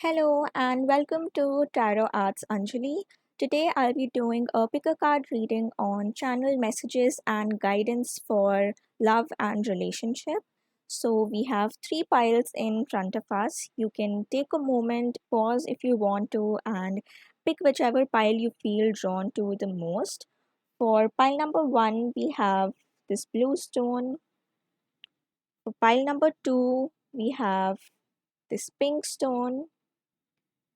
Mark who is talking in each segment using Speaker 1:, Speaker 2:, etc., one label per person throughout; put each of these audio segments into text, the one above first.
Speaker 1: Hello and welcome to Tarot Arts Anjali. Today I'll be doing a pick a card reading on channel messages and guidance for love and relationship. So we have three piles in front of us. You can take a moment, pause if you want to, and pick whichever pile you feel drawn to the most. For pile number one, we have this blue stone. For pile number two, we have this pink stone.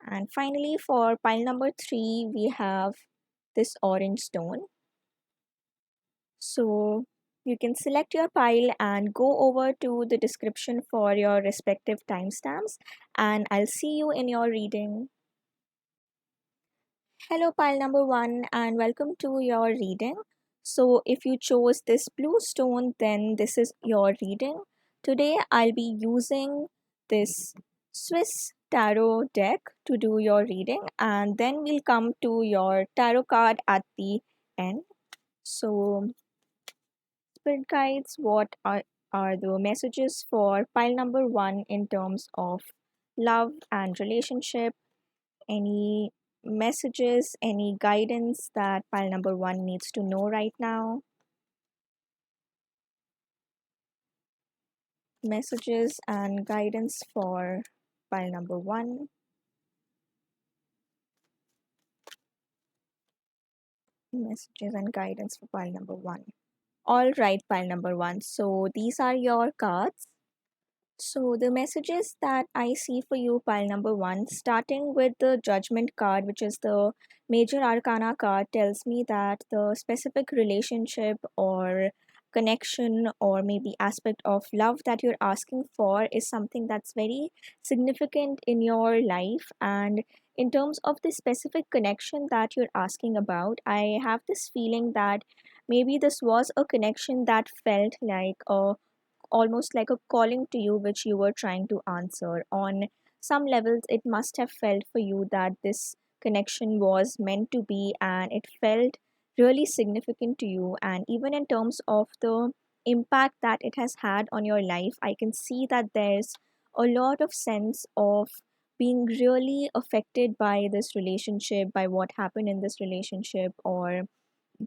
Speaker 1: And finally, for pile number three, we have this orange stone. So you can select your pile and go over to the description for your respective timestamps. And I'll see you in your reading. Hello, pile number one, and welcome to your reading. So, if you chose this blue stone, then this is your reading. Today, I'll be using this Swiss tarot deck to do your reading, and then we'll come to your tarot card at the end. So, spirit guides, are the messages for pile number one in terms of love and relationship? Any messages, any guidance that pile number one needs to know right now? Messages and guidance for pile number one. Messages and guidance for pile number one. All right, pile number one. So these are your cards. So the messages that I see for you, pile number one, starting with the judgment card, which is the major arcana card, tells me that the specific relationship or connection or maybe aspect of love that you're asking for is something that's very significant in your life. And in terms of the specific connection that you're asking about, I have this feeling that maybe this was a connection that felt like a almost like a calling to you which you were trying to answer. On some levels it must have felt for you that this connection was meant to be, and it felt really significant to you. And even in terms of the impact that it has had on your life, I can see that there's a lot of sense of being really affected by this relationship, by what happened in this relationship, or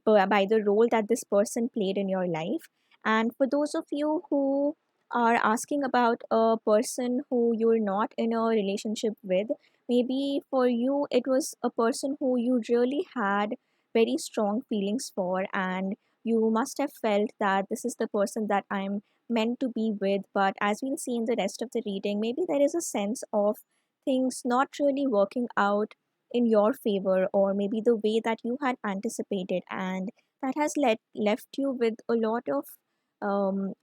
Speaker 1: by the role that this person played in your life. And for those of you who are asking about a person who you're not in a relationship with, maybe for you it was a person who you really had very strong feelings for, and you must have felt that this is the person that I'm meant to be with. But as we'll see in the rest of the reading, maybe there is a sense of things not really working out in your favor, or maybe the way that you had anticipated, and that has left you with a lot of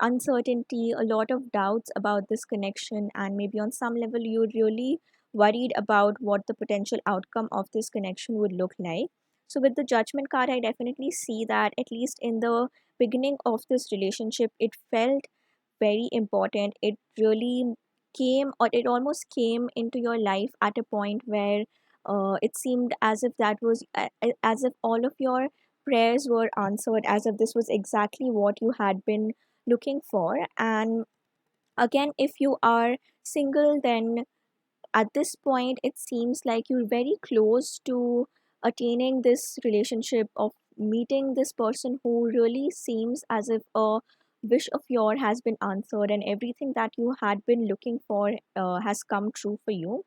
Speaker 1: uncertainty, a lot of doubts about this connection, and maybe on some level you're really worried about what the potential outcome of this connection would look like. So with the judgment card, I definitely see that at least in the beginning of this relationship it felt very important. It really came, or it almost came into your life at a point where it seemed as if that was as if all of your prayers were answered, as if this was exactly what you had been looking for. And again, if you are single, then at this point it seems like you're very close to attaining this relationship, of meeting this person who really seems as if a wish of yours has been answered, and everything that you had been looking for has come true for you.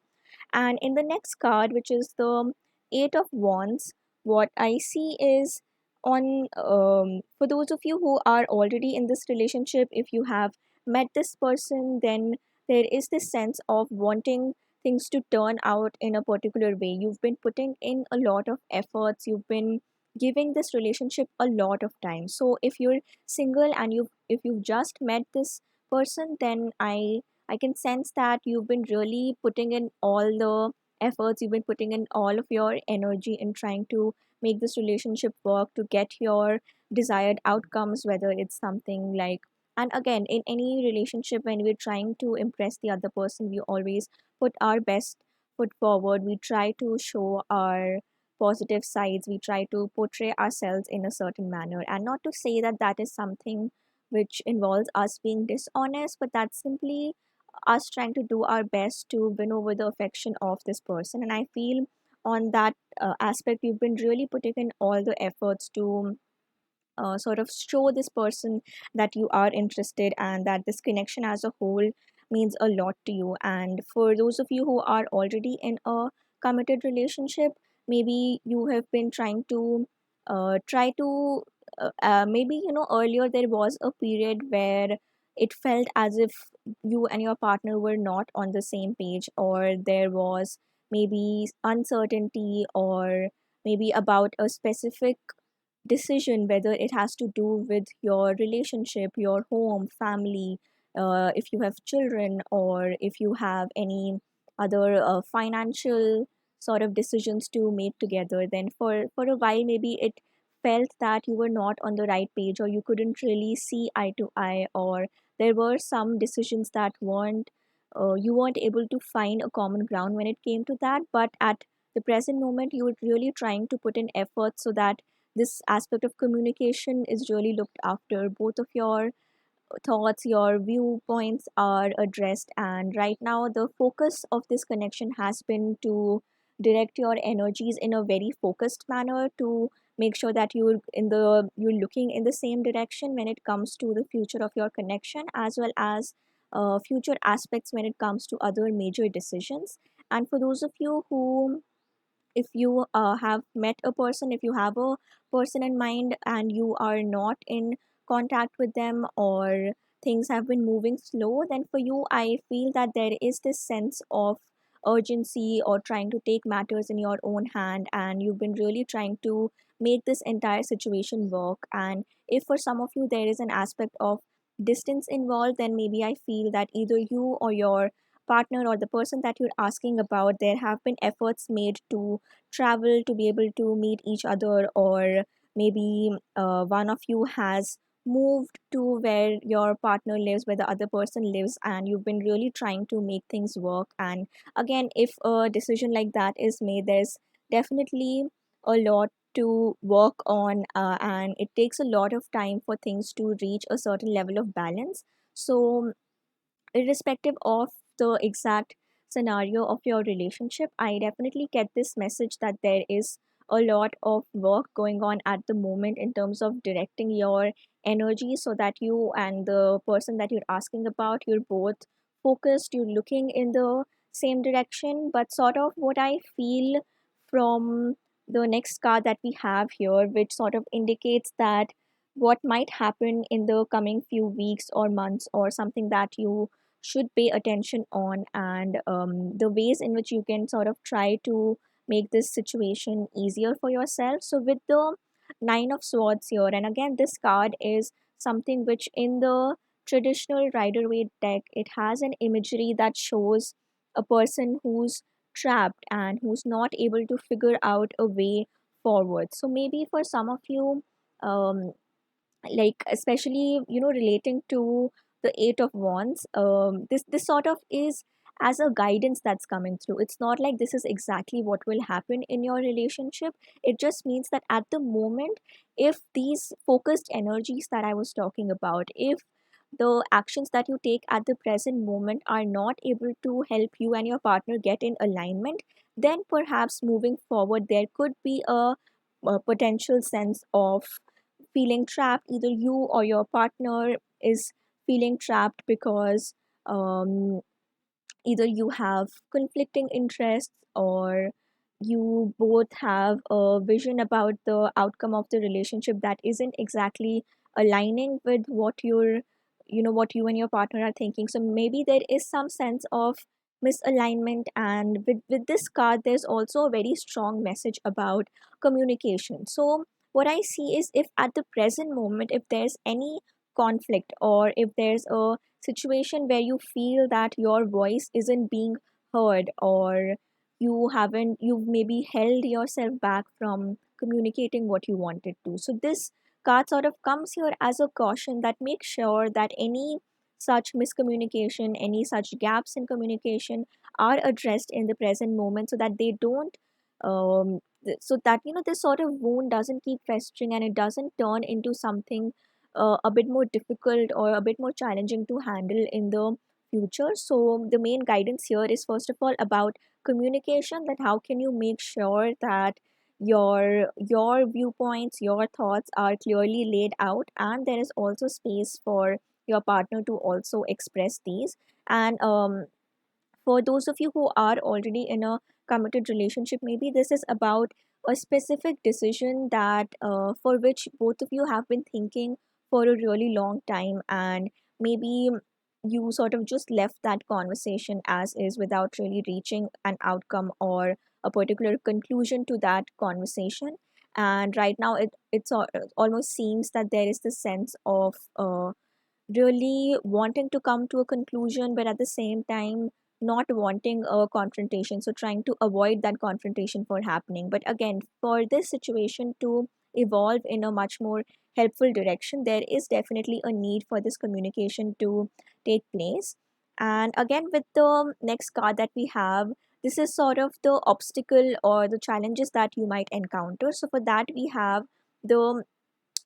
Speaker 1: And in the next card, which is the Eight of Wands, what I see is, on for those of you who are already in this relationship, if you have met this person, then there is this sense of wanting things to turn out in a particular way. You've been putting in a lot of efforts, you've been giving this relationship a lot of time. So if you're single and if you've just met this person, then I can sense that you've been really putting in all the efforts, you've been putting in all of your energy in trying to make this relationship work, to get your desired outcomes, whether it's something like, and again, in any relationship, when we're trying to impress the other person, we always put our best foot forward. We try to show our positive sides, we try to portray ourselves in a certain manner. And not to say that that is something which involves us being dishonest, but that's simply us trying to do our best to win over the affection of this person. And I feel on that aspect, you've been really putting in all the efforts to sort of show this person that you are interested and that this connection as a whole means a lot to you. And for those of you who are already in a committed relationship, maybe you have been trying to try to maybe earlier there was a period where it felt as if you and your partner were not on the same page, or there was maybe uncertainty, or maybe about a specific decision, whether it has to do with your relationship, your home, family, if you have children, or if you have any other financial sort of decisions to make together. Then for a while, maybe it felt that you were not on the right page, or you couldn't really see eye to eye, or there were some decisions that weren't you weren't able to find a common ground when it came to that. But at the present moment, you were really trying to put in effort so that this aspect of communication is really looked after. Both of your thoughts, your viewpoints are addressed, and right now the focus of this connection has been to direct your energies in a very focused manner to make sure that you're looking in the same direction when it comes to the future of your connection, as well as future aspects when it comes to other major decisions. And for those of you who, if you have met a person, if you have a person in mind and you are not in contact with them, or things have been moving slow, then for you I feel that there is this sense of urgency, or trying to take matters in your own hand, and you've been really trying to make this entire situation work. And if for some of you there is an aspect of distance involved, then maybe I feel that either you or your partner or the person that you're asking about, there have been efforts made to travel to be able to meet each other, or maybe one of you has moved to where your partner lives, where the other person lives, and you've been really trying to make things work. And again, if a decision like that is made, there's definitely a lot to work on, and it takes a lot of time for things to reach a certain level of balance. So irrespective of the exact scenario of your relationship, I definitely get this message that there is a lot of work going on at the moment in terms of directing your energy so that you and the person that you're asking about, you're both focused, you're looking in the same direction. But sort of what I feel from the next card that we have here, which sort of indicates that what might happen in the coming few weeks or months, or something that you should pay attention on, and the ways in which you can sort of try to make this situation easier for yourself. So with the Nine of Swords here, and again this card is something which in the traditional Rider Waite deck, it has an imagery that shows a person who's trapped and who's not able to figure out a way forward. So maybe for some of you, um, like especially relating to the Eight of Wands, this sort of is as a guidance that's coming through. It's not like this is exactly what will happen in your relationship. It just means that at the moment, if these focused energies that I was talking about, if the actions that you take at the present moment are not able to help you and your partner get in alignment, then perhaps moving forward there could be a potential sense of feeling trapped. Either you or your partner is feeling trapped because either you have conflicting interests, or you both have a vision about the outcome of the relationship that isn't exactly aligning with what you and your partner are thinking. So maybe there is some sense of misalignment. And with this card, there's also a very strong message about communication. So what I see is, if at the present moment, if there's any conflict, or if there's a situation where you feel that your voice isn't being heard, or you've maybe held yourself back from communicating what you wanted to. So this card sort of comes here as a caution that makes sure that any such miscommunication, any such gaps in communication are addressed in the present moment, so that they don't so that this sort of wound doesn't keep festering, and it doesn't turn into something a bit more difficult or a bit more challenging to handle in the future. So the main guidance here is first of all about communication, that how can you make sure that your viewpoints, your thoughts are clearly laid out, and there is also space for your partner to also express these. And for those of you who are already in a committed relationship, maybe this is about a specific decision that for which both of you have been thinking for a really long time, and maybe you sort of just left that conversation as is without really reaching an outcome or a particular conclusion to that conversation. And right now almost seems that there is this sense of really wanting to come to a conclusion, but at the same time not wanting a confrontation, so trying to avoid that confrontation for happening. But again, for this situation to evolve in a much more helpful direction, there is definitely a need for this communication to take place. And again, with the next card that we have, this is sort of the obstacle or the challenges that you might encounter. So for that we have the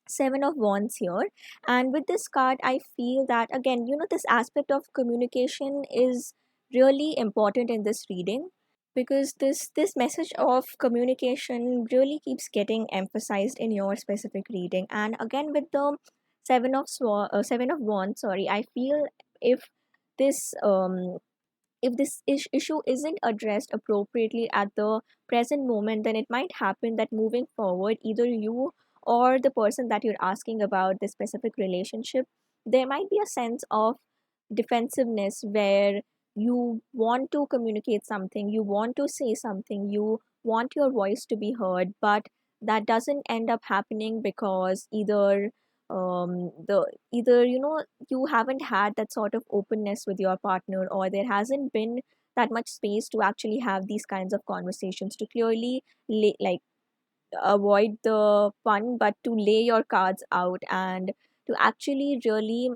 Speaker 1: Seven of Wands here. And with this card, I feel that again, this aspect of communication is really important in this reading, because this message of communication really keeps getting emphasized in your specific reading. And again, with the Seven of Wands, sorry, I feel if this issue isn't addressed appropriately at the present moment, then it might happen that moving forward, either you or the person that you're asking about this specific relationship, there might be a sense of defensiveness where you want to communicate something, you want to say something, you want your voice to be heard, but that doesn't end up happening because the either you haven't had that sort of openness with your partner, or there hasn't been that much space to actually have these kinds of conversations to clearly like avoid the fun, but to lay your cards out and to actually really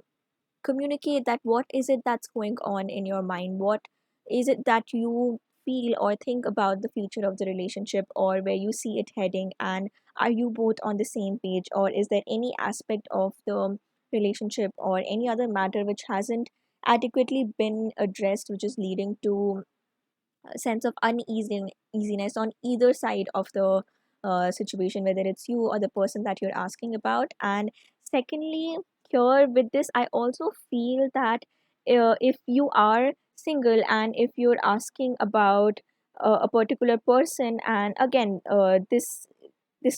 Speaker 1: communicate that what is it that's going on in your mind, what is it that you feel or think about the future of the relationship, or where you see it heading, and are you both on the same page, or is there any aspect of the relationship or any other matter which hasn't adequately been addressed, which is leading to sense of uneasiness on either side of the situation, whether it's you or the person that you're asking about. And secondly, here with this, I also feel that if you are single and if you're asking about a particular person, and again, this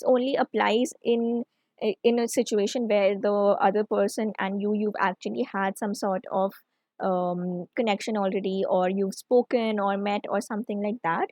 Speaker 1: only applies in a situation where the other person and you've actually had some sort of connection already, or you've spoken or met or something like that.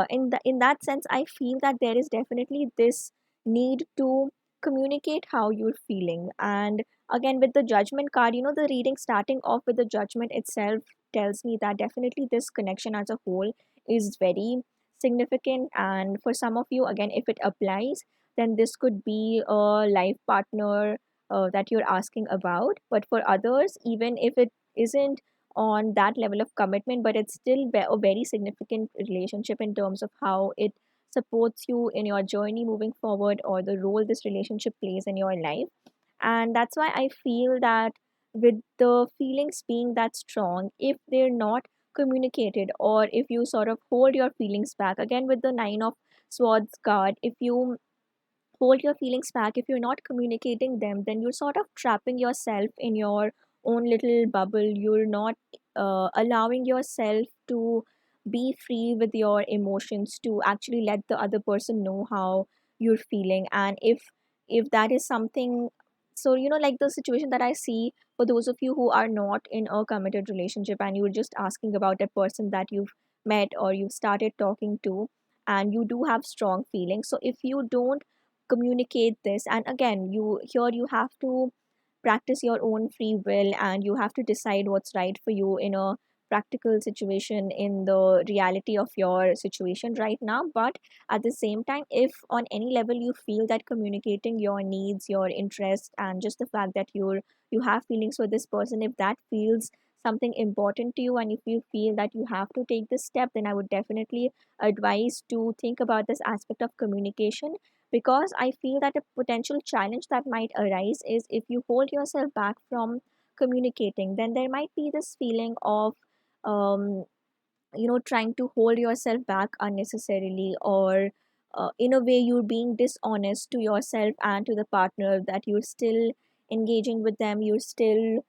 Speaker 1: In that sense, I feel that there is definitely this need to communicate how you're feeling. And again, with the Judgment card, the reading starting off with the Judgment itself tells me that definitely this connection as a whole is very significant. And for some of you, again, if it applies, then this could be a life partner that you're asking about. But for others, even if it isn't on that level of commitment, but it's still a very significant relationship in terms of how it supports you in your journey moving forward, or the role this relationship plays in your life. And that's why I feel that with the feelings being that strong, if they're not communicated, or if you sort of hold your feelings back, again with the Nine of Swords card, if you hold your feelings back, if you're not communicating them, then you're sort of trapping yourself in your own little bubble. You're not allowing yourself to be free with your emotions, to actually let the other person know how you're feeling. And if that is something, so like the situation that I see, for those of you who are not in a committed relationship and you're just asking about a person that you've met or you've started talking to, and you do have strong feelings, so if you don't communicate this, and again, you have to practice your own free will, and you have to decide what's right for you in a practical situation, in the reality of your situation right now. But at the same time, if on any level you feel that communicating your needs, your interests, and just the fact that you have feelings for this person, if that feels something important to you, and if you feel that you have to take this step, then I would definitely advise to think about this aspect of communication. Because I feel that a potential challenge that might arise is if you hold yourself back from communicating, then there might be this feeling of um, trying to hold yourself back unnecessarily, or in a way you're being dishonest to yourself and to the partner, that you're still engaging with them, you're still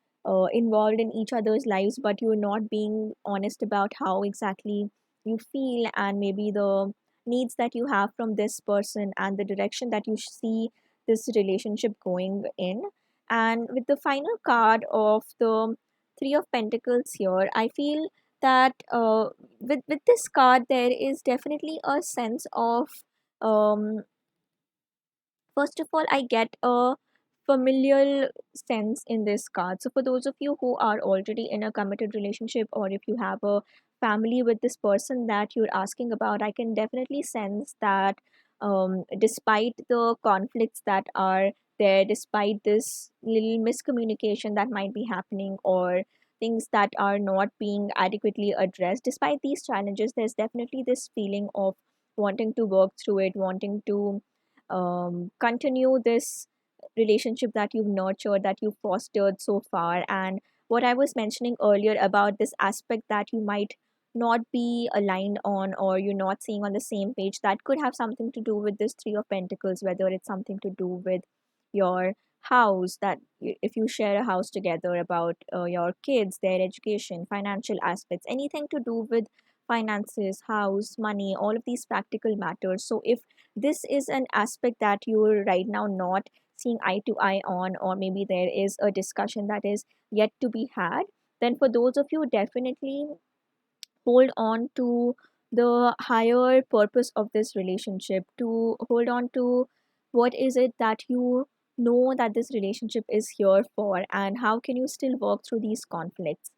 Speaker 1: involved in each other's lives, but you're not being honest about how exactly you feel, and maybe the needs that you have from this person and the direction that you see this relationship going in. And with the final card of the Three of Pentacles here, I feel that with this card there is definitely a sense of um, first of all, I get a familial sense in this card. So, for those of you who are already in a committed relationship, or if you have a family with this person that you're asking about, I can definitely sense that despite the conflicts that are there, despite this little miscommunication that might be happening, or things that are not being adequately addressed, despite these challenges, there's definitely this feeling of wanting to work through it, wanting to continue this relationship that you've nurtured, that you've fostered so far. And what I was mentioning earlier about this aspect that you might not be aligned on, or you're not seeing on the same page, that could have something to do with this Three of Pentacles, whether it's something to do with your house, that if you share a house together, about your kids, their education, financial aspects, anything to do with finances, house, money, all of these practical matters. So if this is an aspect that you're right now not seeing eye to eye on, or maybe there is a discussion that is yet to be had, then for those of you, definitely hold on to the higher purpose of this relationship, to hold on to what is it that you know that this relationship is here for, and how can you still work through these conflicts.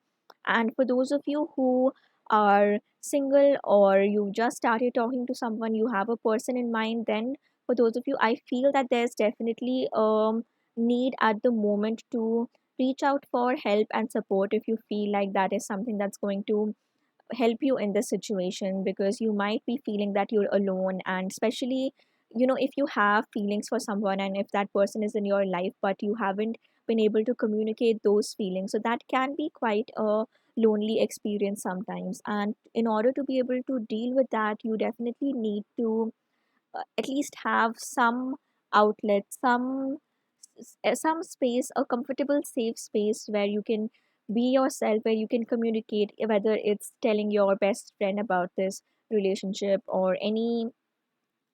Speaker 1: And for those of you who are single, or you just started talking to someone, you have a person in mind, then for those of you, I feel that there's definitely need at the moment to reach out for help and support, if you feel like that is something that's going to help you in this situation, because you might be feeling that you're alone. And especially, if you have feelings for someone, and if that person is in your life but you haven't been able to communicate those feelings, so that can be quite a lonely experience sometimes. And in order to be able to deal with that, you definitely need to at least have some outlet, some space, a comfortable safe space where you can be yourself, where you can communicate, whether it's telling your best friend about this relationship, or any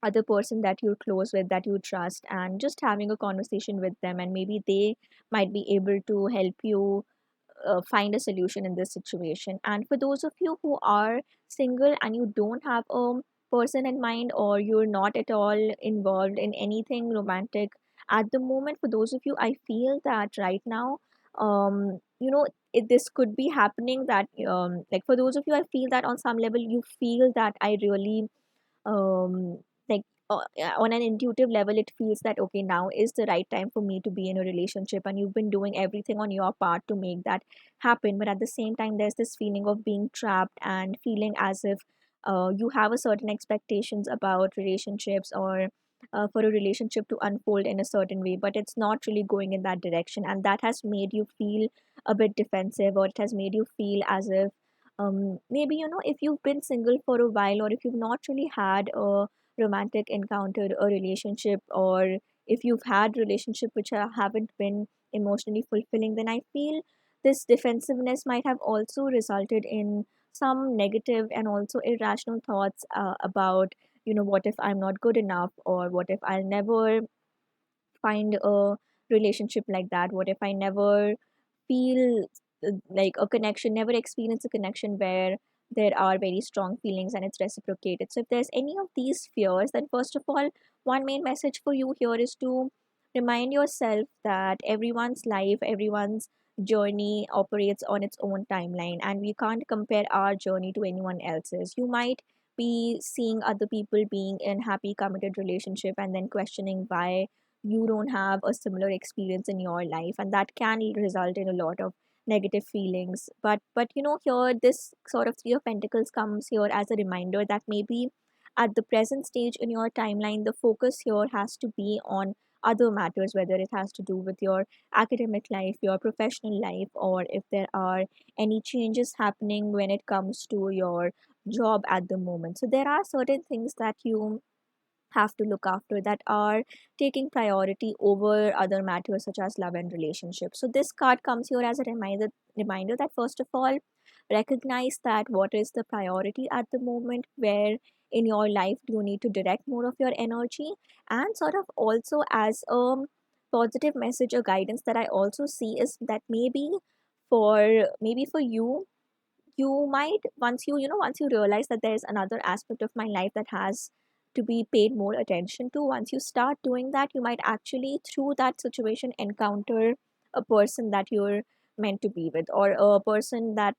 Speaker 1: other person that you're close with, that you trust, and just having a conversation with them, and maybe they might be able to help you find a solution in this situation. And for those of you who are single and you don't have a person in mind, or you're not at all involved in anything romantic at the moment, for those of you, I feel that right now, this could be happening, that like for those of you, I feel that on some level you feel that I really like yeah, on an intuitive level it feels that okay, now is the right time for me to be in a relationship, and you've been doing everything on your part to make that happen. But at the same time, there's this feeling of being trapped, and feeling as if you have a certain expectations about relationships, or for a relationship to unfold in a certain way, but it's not really going in that direction, and that has made you feel a bit defensive, or it has made you feel as if maybe if you've been single for a while, or if you've not really had a romantic encounter, a relationship, or if you've had relationship which haven't been emotionally fulfilling, then I feel this defensiveness might have also resulted in some negative and also irrational thoughts about what if I'm not good enough, or what if I'll never find a relationship like that, what if I never feel like a connection, never experience a connection where there are very strong feelings and it's reciprocated. So if there's any of these fears, then first of all, one main message for you here is to remind yourself that everyone's life, everyone's journey operates on its own timeline, and we can't compare our journey to anyone else's. You might be seeing other people being in happy committed relationship, and then questioning why you don't have a similar experience in your life, and that can result in a lot of negative feelings. But here this sort of Three of Pentacles comes here as a reminder that maybe at the present stage in your timeline, the focus here has to be on other matters, whether it has to do with your academic life, your professional life, or if there are any changes happening when it comes to your job at the moment. So there are certain things that you have to look after that are taking priority over other matters such as love and relationships. So this card comes here as a reminder that first of all, recognize that what is the priority at the moment, where in your life do you need to direct more of your energy, and sort of also as a positive message or guidance that I also see is that maybe for you, you might, once you realize that there's another aspect of my life that has to be paid more attention to, once you start doing that, you might actually through that situation encounter a person that you're meant to be with, or a person that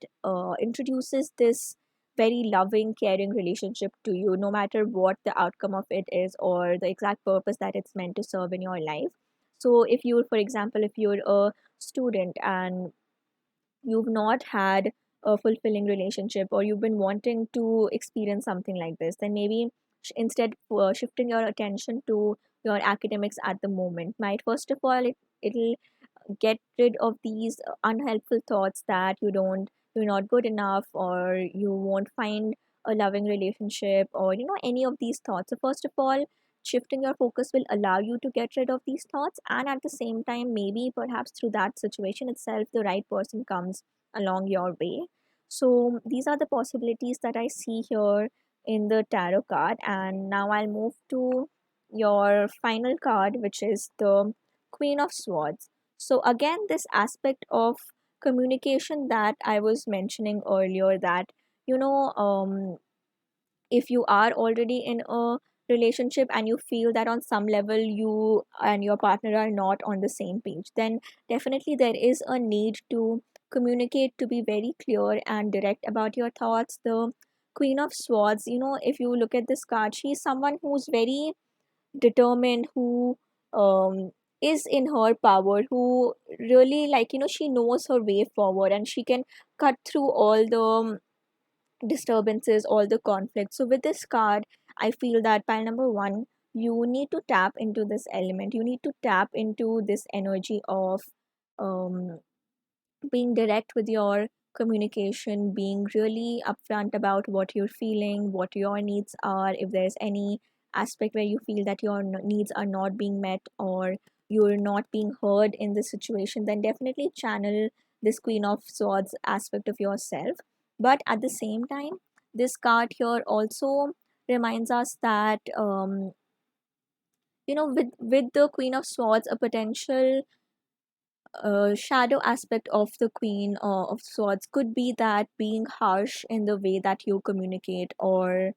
Speaker 1: introduces this very loving, caring relationship to you, no matter what the outcome of it is or the exact purpose that it's meant to serve in your life. So if you're, for example, if you're a student and you've not had a fulfilling relationship, or you've been wanting to experience something like this, then maybe instead shifting your attention to your academics at the moment might first of all it'll get rid of these unhelpful thoughts that you're not good enough, or you won't find a loving relationship, or any of these thoughts. So first of all, shifting your focus will allow you to get rid of these thoughts, and at the same time, maybe perhaps through that situation itself, the right person comes along your way. So these are the possibilities that I see here in the tarot card. And now I'll move to your final card, which is the Queen of Swords. So again, this aspect of communication that I was mentioning earlier, that you know um if you are already in a relationship and you feel that on some level you and your partner are not on the same page, then definitely there is a need to communicate, to be very clear and direct about your thoughts. The Queen of Swords, if you look at this card, she's someone who's very determined, who um is in her power, who really, like, she knows her way forward, and she can cut through all the disturbances, all the conflicts. So with this card, I feel that pile number one, you need to tap into this element, you need to tap into this energy of um being direct with your communication, being really upfront about what you're feeling, what your needs are. If there's any aspect where you feel that your needs are not being met, or you're not being heard in this situation, then definitely channel this Queen of Swords aspect of yourself. But at the same time, this card here also reminds us that with the Queen of Swords, a potential shadow aspect of the Queen of Swords could be that being harsh in the way that you communicate, or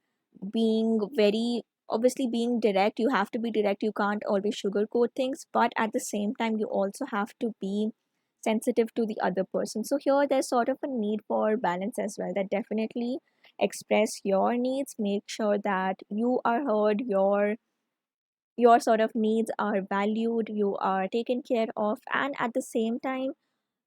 Speaker 1: being very, obviously being direct. You have to be direct, you can't always sugarcoat things, but at the same time you also have to be sensitive to the other person. So here there's sort of a need for balance as well, that definitely express your needs, make sure that you are heard, your sort of needs are valued, you are taken care of, and at the same time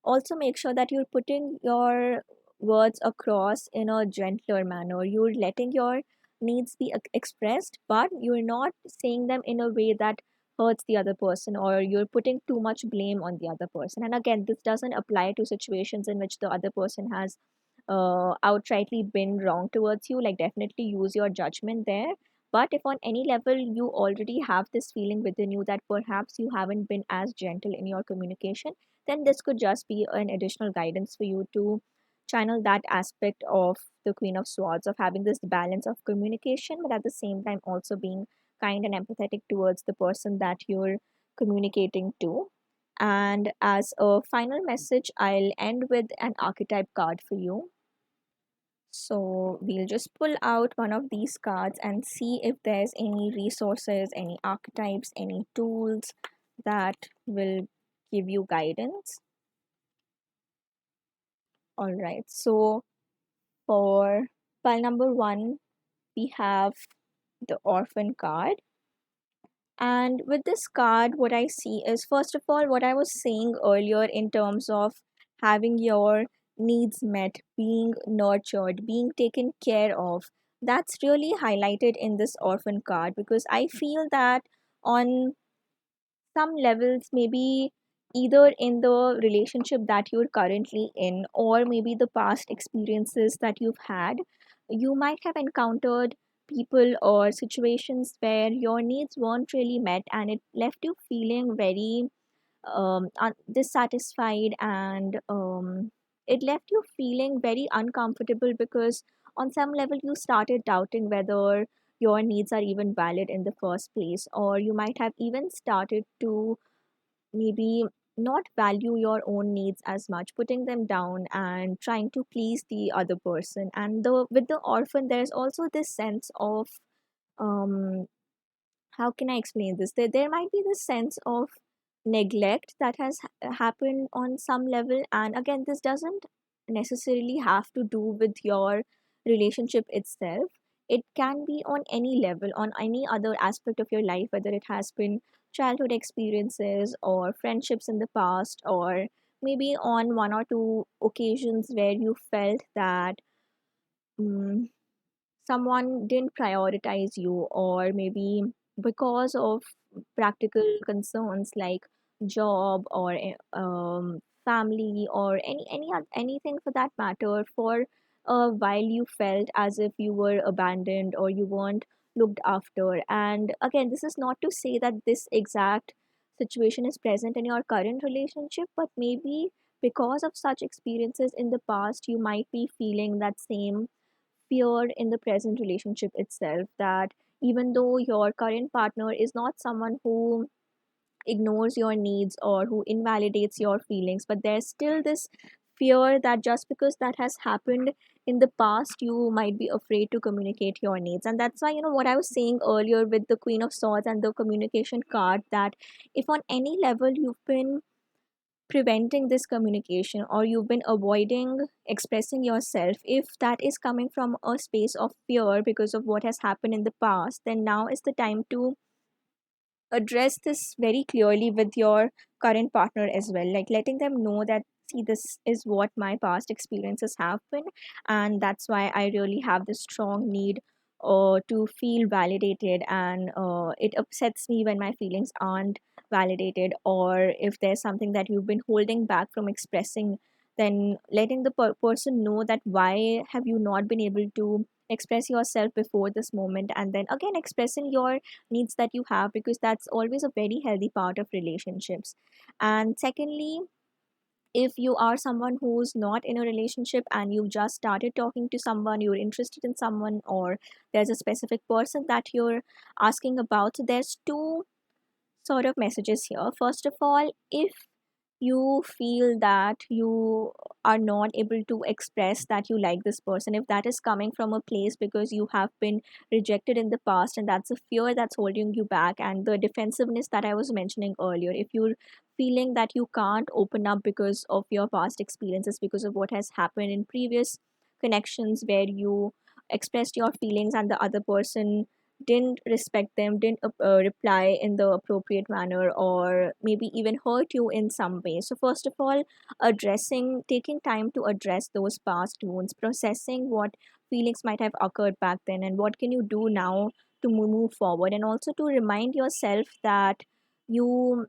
Speaker 1: also make sure that you're putting your words across in a gentler manner. You're letting your needs be expressed, but you're not saying them in a way that hurts the other person, or you're putting too much blame on the other person. And again, this doesn't apply to situations in which the other person has outrightly been wrong towards you. Like, definitely use your judgment there. But if on any level you already have this feeling within you that perhaps you haven't been as gentle in your communication, then this could just be an additional guidance for you to channel that aspect of the Queen of Swords, of having this balance of communication, but at the same time also being kind and empathetic towards the person that you're communicating to. And as a final message, I'll end with an archetype card for you. So we'll just pull out one of these cards and see if there's any resources, any archetypes, any tools that will give you guidance. All right. So for pile number one, we have the orphan card. And with this card, what I see is, first of all, what I was saying earlier in terms of having your needs met, being nurtured, being taken care of, that's really highlighted in this orphan card, because I feel that on some levels, maybe either in the relationship that you're currently in, or maybe the past experiences that you've had, you might have encountered people or situations where your needs weren't really met, and it left you feeling very dissatisfied, and it left you feeling very uncomfortable because on some level you started doubting whether your needs are even valid in the first place, or you might have even started to maybe not value your own needs as much, putting them down and trying to please the other person. And the with the orphan, there's also this sense of um how can I explain this? There might be this sense of neglect that has happened on some level. And again, this doesn't necessarily have to do with your relationship itself. It can be on any level, on any other aspect of your life, whether it has been childhood experiences or friendships in the past, or maybe on one or two occasions where you felt that mm, someone didn't prioritize you, or maybe because of practical concerns like job or family, or anything for that matter, for a while you felt as if you were abandoned or you weren't looked after. And again, this is not to say that this exact situation is present in your current relationship, but maybe because of such experiences in the past, you might be feeling that same fear in the present relationship itself, that even though your current partner is not someone who ignores your needs or who invalidates your feelings, but there's still this fear that just because that has happened in the past, you might be afraid to communicate your needs. And that's why, what I was saying earlier with the Queen of Swords and the communication card, that if on any level you've been preventing this communication, or you've been avoiding expressing yourself, if that is coming from a space of fear because of what has happened in the past, then now is the time to address this very clearly with your current partner as well, like letting them know that, see, this is what my past experiences have been, and that's why I really have this strong need to feel validated, and it upsets me when my feelings aren't validated, or if there's something that you've been holding back from expressing, then letting the person know that why have you not been able to express yourself before this moment, and then again expressing your needs that you have, because that's always a very healthy part of relationships. And secondly, if you are someone who's not in a relationship and you've just started talking to someone, you're interested in someone, or there's a specific person that you're asking about, so there's two sort of messages here. First of all, if you feel that you are not able to express that you like this person, if that is coming from a place because you have been rejected in the past, and that's a fear that's holding you back, and the defensiveness that I was mentioning earlier, if you're feeling that you can't open up because of your past experiences, because of what has happened in previous connections where you expressed your feelings and the other person didn't respect them, didn't reply in the appropriate manner, or maybe even hurt you in some way. So, first of all, taking time to address those past wounds, processing what feelings might have occurred back then, and what can you do now to move forward, and also to remind yourself that you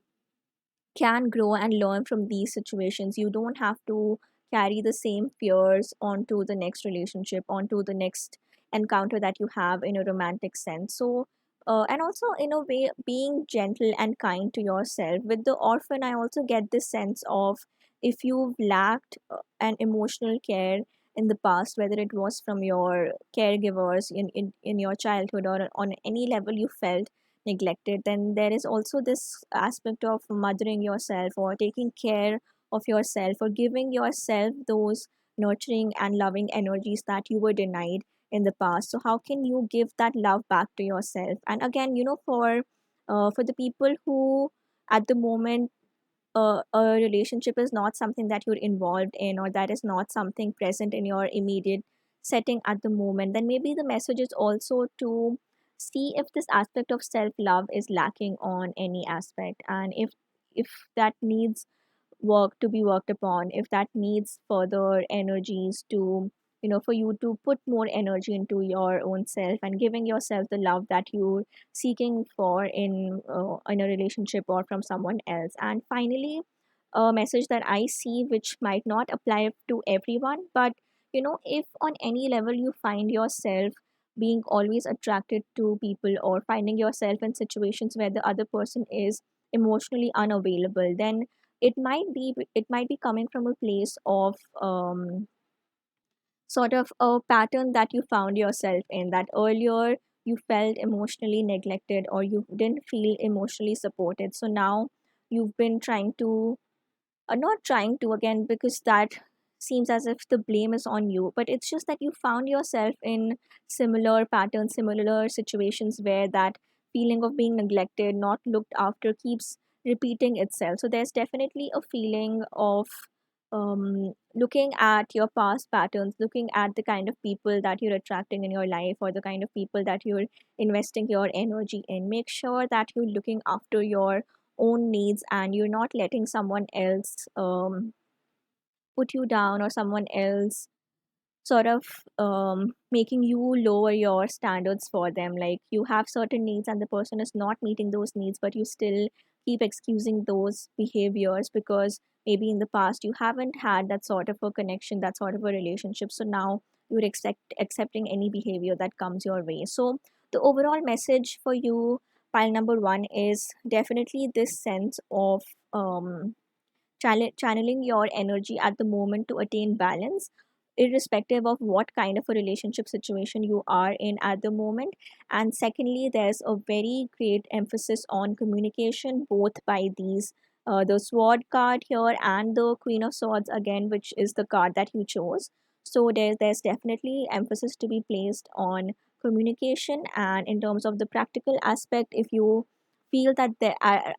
Speaker 1: can grow and learn from these situations. You don't have to carry the same fears onto the next relationship, onto the next encounter that you have in a romantic sense. So, and also in a way, being gentle and kind to yourself. With the orphan, I also get this sense of, if you've lacked an emotional care in the past, whether it was from your caregivers in your childhood, or on any level you felt neglected, then there is also this aspect of mothering yourself, or taking care of yourself, or giving yourself those nurturing and loving energies that you were denied in the past. So how can you give that love back to yourself? And again, for the people who at the moment, a relationship is not something that you're involved in, or that is not something present in your immediate setting at the moment, then maybe the message is also to see if this aspect of self love is lacking on any aspect, and if that needs work to be worked upon, if that needs further energies to for you to put more energy into your own self and giving yourself the love that you're seeking for in a relationship or from someone else. And finally, a message that I see, which might not apply to everyone, but if on any level you find yourself being always attracted to people or finding yourself in situations where the other person is emotionally unavailable, then it might be coming from a place of sort of a pattern that you found yourself in, that earlier you felt emotionally neglected or you didn't feel emotionally supported. So now you've been trying to, not trying to again, because that seems as if the blame is on you, but it's just that you found yourself in similar patterns, similar situations where that feeling of being neglected, not looked after, keeps repeating itself. So there's definitely a feeling of looking at your past patterns, looking at the kind of people that you're attracting in your life or the kind of people that you're investing your energy in. Make sure that you're looking after your own needs and you're not letting someone else put you down, or someone else sort of making you lower your standards for them. Like, you have certain needs and the person is not meeting those needs, but you still keep excusing those behaviors because maybe in the past you haven't had that sort of a connection, that sort of a relationship. So now you're accepting any behavior that comes your way. So the overall message for you, pile number one, is definitely this sense of um, channeling your energy at the moment to attain balance, irrespective of what kind of a relationship situation you are in at the moment. And secondly, there's a very great emphasis on communication, both by these the sword card here and the queen of swords again, which is the card that you chose. So there's definitely emphasis to be placed on communication. And in terms of the practical aspect, if you feel that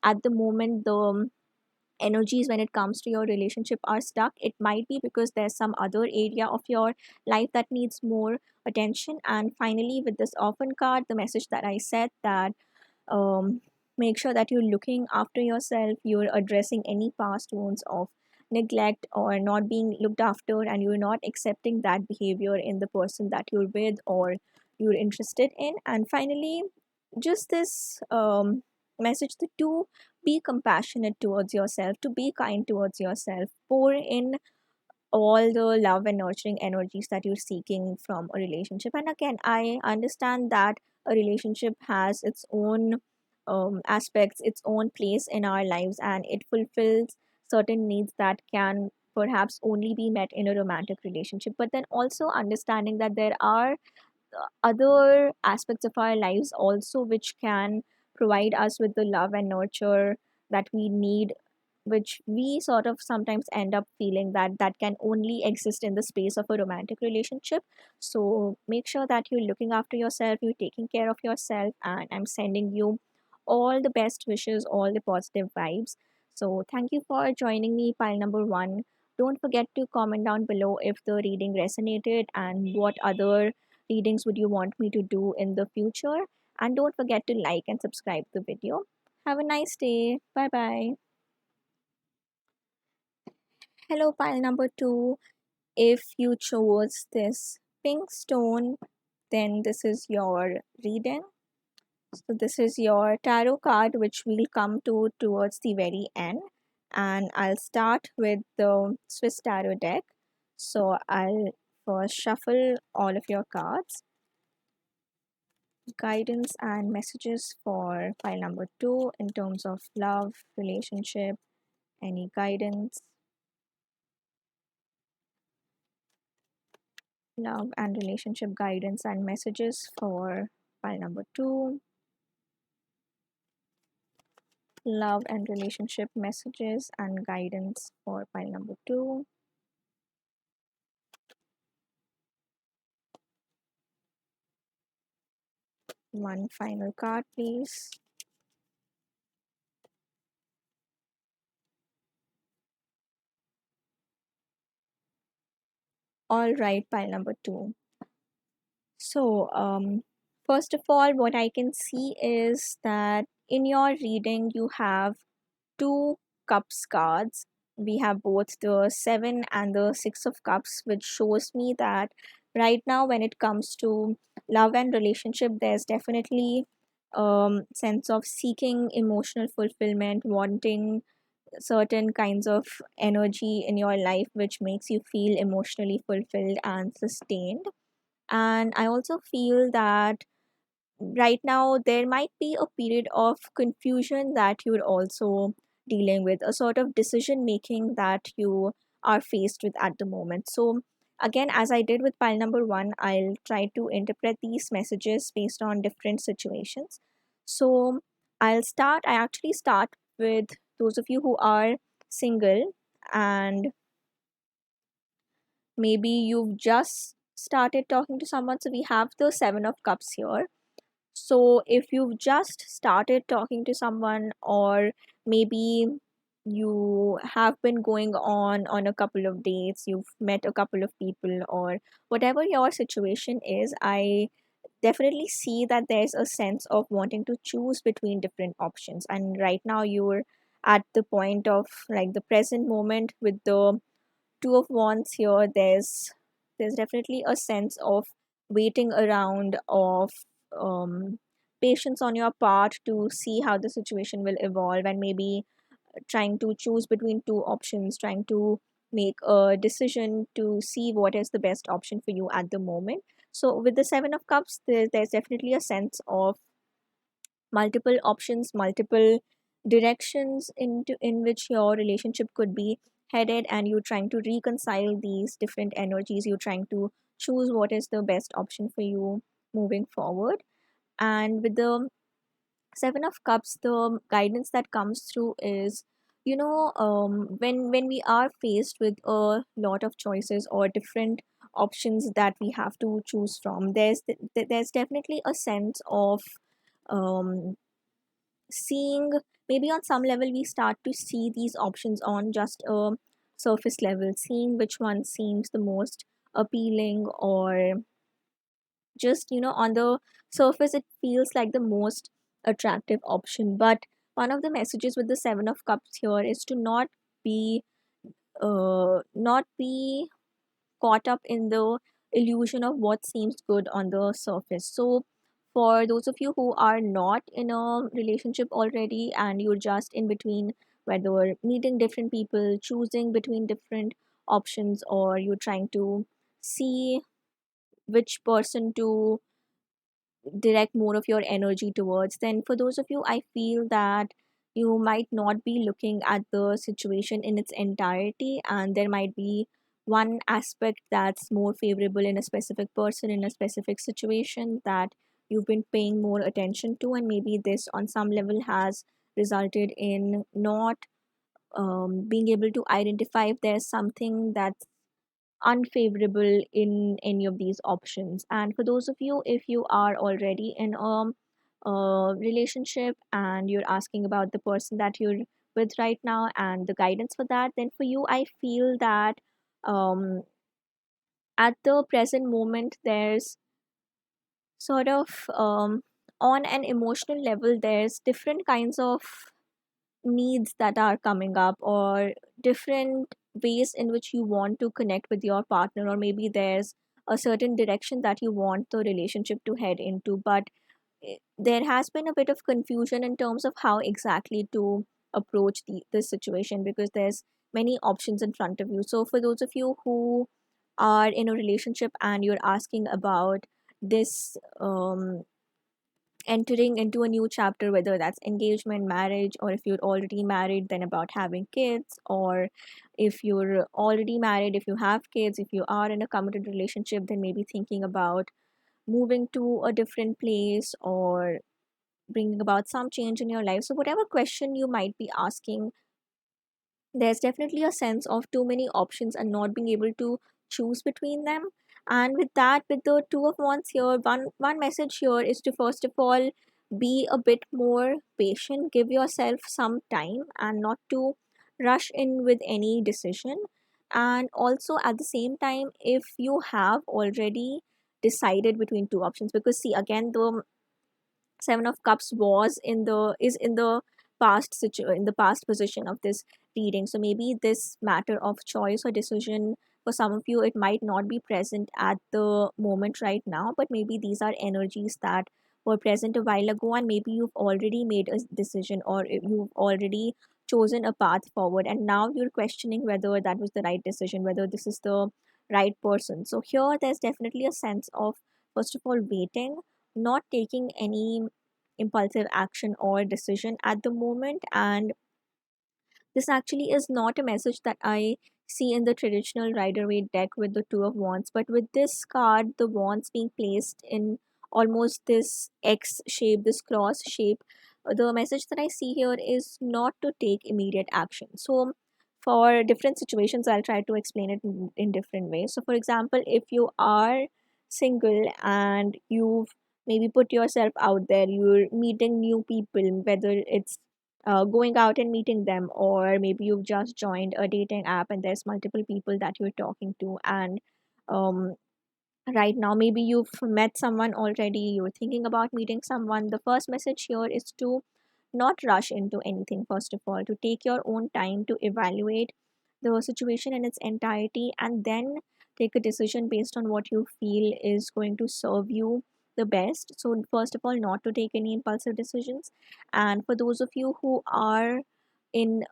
Speaker 1: at the moment the energies when it comes to your relationship are stuck, it might be because there's some other area of your life that needs more attention. And finally, with this orphan card, the message that I said, that um, make sure that you're looking after yourself, you're addressing any past wounds of neglect or not being looked after, and you're not accepting that behavior in the person that you're with or you're interested in. And finally, just this message to be compassionate towards yourself, to be kind towards yourself, pour in all the love and nurturing energies that you're seeking from a relationship. And again, I understand that a relationship has its own aspects, its own place in our lives, and it fulfills certain needs that can perhaps only be met in a romantic relationship. But then also understanding that there are other aspects of our lives also which can provide us with the love and nurture that we need, which we sort of sometimes end up feeling that that can only exist in the space of a romantic relationship. So make sure that you're looking after yourself, you're taking care of yourself, and I'm sending you all the best wishes, all the positive vibes. So thank you for joining me, pile number one. Don't forget to comment down below if the reading resonated and what other readings would you want me to do in the future. And don't forget to like and subscribe the video. Have a nice day. Bye bye. Hello, pile number two. If you chose this pink stone, then this is your reading. So, this is your tarot card, which we'll come to towards the very end. And I'll start with the Swiss Tarot deck. So, I'll first shuffle all of your cards. Guidance and messages for pile number two in terms of love, relationship, any guidance. Love and relationship guidance and messages for pile number two. Love and relationship messages and guidance for pile number two. One final card, please. All right, pile number two. So, first of all, what I can see is that in your reading, you have two cups cards. we have both the seven and the six of cups, which shows me that right now, when it comes to love and relationship, there's definitely sense of seeking emotional fulfillment, wanting certain kinds of energy in your life which makes you feel emotionally fulfilled and sustained. And I also feel that right now there might be a period of confusion that you're also dealing with, a sort of decision making that you are faced with at the moment. So again, as I did with pile number one, I'll try to interpret these messages based on different situations. So I actually start with those of you who are single, and maybe you've just started talking to someone. So we have the seven of cups here. So, if you've just started talking to someone, or maybe you have been going on a couple of dates, you've met a couple of people, or whatever your situation is, I definitely see that there's a sense of wanting to choose between different options. And right now, you're at the point of like the present moment with the two of wands here. There's definitely a sense of waiting around, of patience on your part to see how the situation will evolve, and maybe trying to choose between two options, trying to make a decision to see what is the best option for you at the moment. So with the seven of cups, there's definitely a sense of multiple options, multiple directions in which your relationship could be headed, and you're trying to reconcile these different energies. You're trying to choose what is the best option for you moving forward. And with the seven of cups, the guidance that comes through is, when we are faced with a lot of choices or different options that we have to choose from, there's definitely a sense of um seeing, maybe on some level we start to see these options on just a surface level, seeing which one seems the most appealing, or just on the surface it feels like the most attractive option. But one of the messages with the seven of cups here is to be not be caught up in the illusion of what seems good on the surface. So, for those of you who are not in a relationship already and you're just in between, whether meeting different people, choosing between different options, or you're trying to see which person to direct more of your energy towards, then for those of you, I feel that you might not be looking at the situation in its entirety, and there might be one aspect that's more favorable in a specific person, in a specific situation, that you've been paying more attention to, and maybe this on some level has resulted in not being able to identify if there's something that's unfavorable in any of these options. And for those of you, if you are already in a relationship and you're asking about the person that you're with right now and the guidance for that, then for you, I feel that um, at the present moment, there's sort of on an emotional level, there's different kinds of needs that are coming up, or different ways in which you want to connect with your partner, or maybe there's a certain direction that you want the relationship to head into. But there has been a bit of confusion in terms of how exactly to approach this situation, because there's many options in front of you. So for those of you who are in a relationship and you're asking about this entering into a new chapter, whether that's engagement, marriage, or if you're already married, then about having kids, or if you're already married, if you have kids, if you are in a committed relationship, then maybe thinking about moving to a different place or bringing about some change in your life. So, whatever question you might be asking, there's definitely a sense of too many options and not being able to choose between them. And with that, with the two of wands here, one message here is to first of all be a bit more patient, give yourself some time and not to rush in with any decision. And also at the same time, if you have already decided between two options, because see, again, the seven of cups was in the past position of this reading. So maybe this matter of choice or decision, for some of you, it might not be present at the moment right now, but maybe these are energies that were present a while ago, and maybe you've already made a decision, or you've already chosen a path forward, and now you're questioning whether that was the right decision, whether this is the right person. So here there's definitely a sense of, first of all, waiting, not taking any impulsive action or decision at the moment. And this actually is not a message that I see in the traditional Rider Waite deck with the Two of Wands, but with this card, the wands being placed in almost this X shape, this cross shape, the message that I see here is not to take immediate action. So, for different situations, I'll try to explain it in different ways. So, for example, if you are single and you've maybe put yourself out there, you're meeting new people, whether it's going out and meeting them, or maybe you've just joined a dating app and there's multiple people that you're talking to, and um, right now maybe you've met someone already, you're thinking about meeting someone. The first message here is to not rush into anything. First of all, to take your own time to evaluate the situation in its entirety, and then take a decision based on what you feel is going to serve you the best. So first of all, not to take any impulsive decisions. And for those of you who are in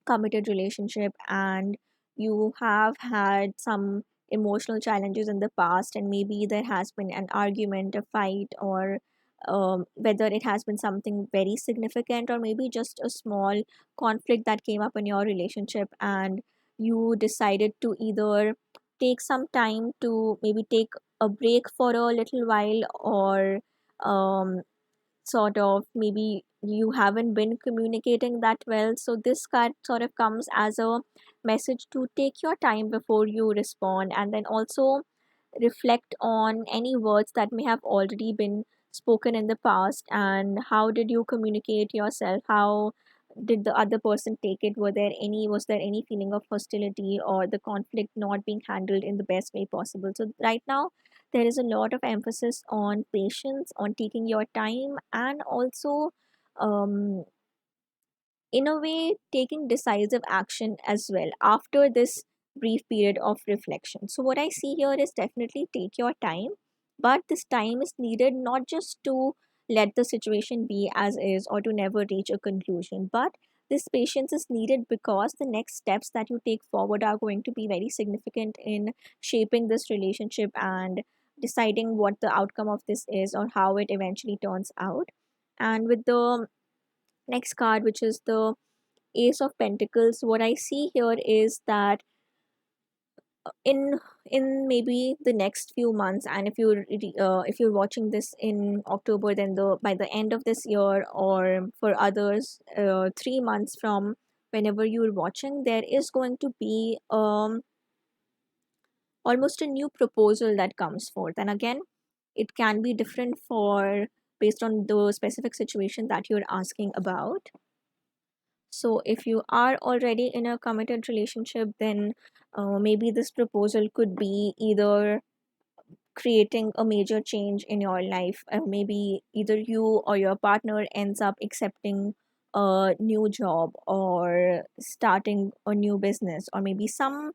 Speaker 1: committed relationship and you have had some emotional challenges in the past, and maybe there has been an argument, a fight, or whether it has been something very significant or maybe just a small conflict that came up in your relationship, and you decided to either take some time to maybe take a break for a little while, or um, sort of maybe you haven't been communicating that well. So this card sort of comes as a message to take your time before you respond, and then also reflect on any words that may have already been spoken in the past, and how did you communicate yourself, how did the other person take it, was there any feeling of hostility or the conflict not being handled in the best way possible. So right now there is a lot of emphasis on patience, on taking your time, and also um, in a way taking decisive action as well after this brief period of reflection. So what I see here is definitely take your time, but this time is needed not just to let the situation be as is or to never reach a conclusion, but this patience is needed because the next steps that you take forward are going to be very significant in shaping this relationship and deciding what the outcome of this is or how it eventually turns out. And with the next card, which is the Ace of Pentacles, what I see here is that in in maybe the next few months, and if you're watching this in October, then the by the end of this year, or for others 3 months from whenever you're watching, there is going to be almost a new proposal that comes forth. And again, it can be different for based on the specific situation that you're asking about. So, if you are already in a committed relationship, then maybe this proposal could be either creating a major change in your life. Maybe either you or your partner ends up accepting a new job or starting a new business, or maybe some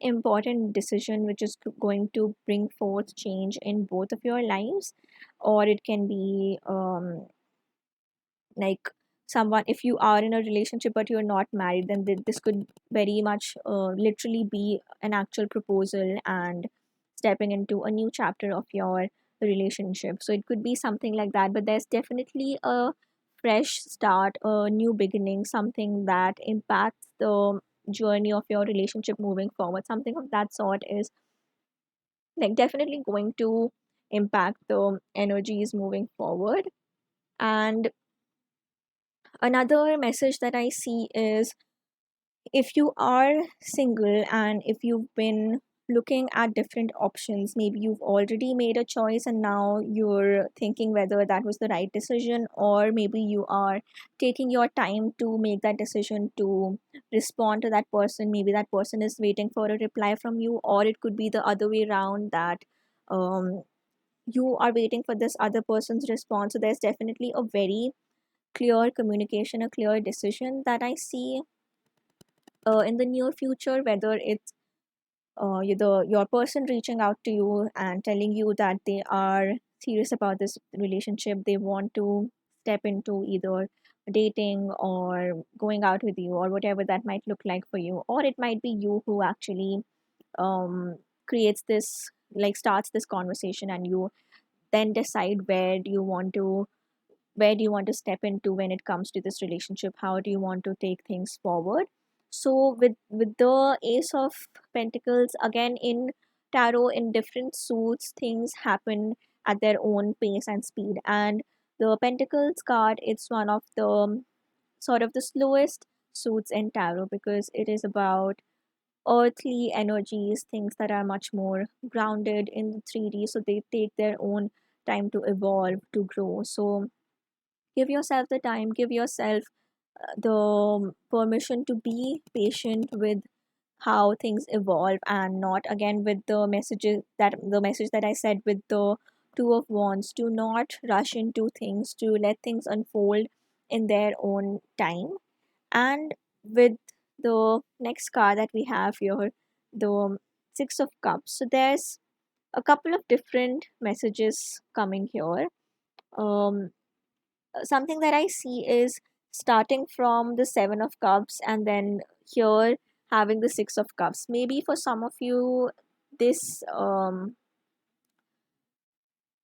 Speaker 1: important decision which is going to bring forth change in both of your lives. Or it can be like someone, if you are in a relationship but you're not married, then this could very much literally be an actual proposal and stepping into a new chapter of your relationship. So it could be something like that, but there's definitely a fresh start, a new beginning, something that impacts the journey of your relationship moving forward. Something of that sort is like definitely going to impact the energies moving forward. And another message that I see is, if you are single and if you've been looking at different options, maybe you've already made a choice and now you're thinking whether that was the right decision, or maybe you are taking your time to make that decision to respond to that person. Maybe that person is waiting for a reply from you, or it could be the other way around, that um, you are waiting for this other person's response. So there's definitely a very clear communication, a clear decision that I see in the near future, whether it's your person reaching out to you and telling you that they are serious about this relationship, they want to step into either dating or going out with you or whatever that might look like for you, or it might be you who actually um, creates this, like starts this conversation, and you then decide where do you want to step into when it comes to this relationship, how do you want to take things forward. So with the ace of pentacles again in tarot, in different suits, things happen at their own pace and speed, and the pentacles card, it's one of the sort of the slowest suits in tarot, because it is about earthly energies, things that are much more grounded in the 3D, so they take their own time to evolve, to grow. So give yourself the time, give yourself the permission to be patient with how things evolve, and not again with the message that I said with the two of wands. Do not rush into things, to let things unfold in their own time. And with the next card that we have here, the six of cups, so there's a couple of different messages coming here. um Something that I see is starting from the Seven of Cups and then here having the Six of Cups. Maybe for some of you, this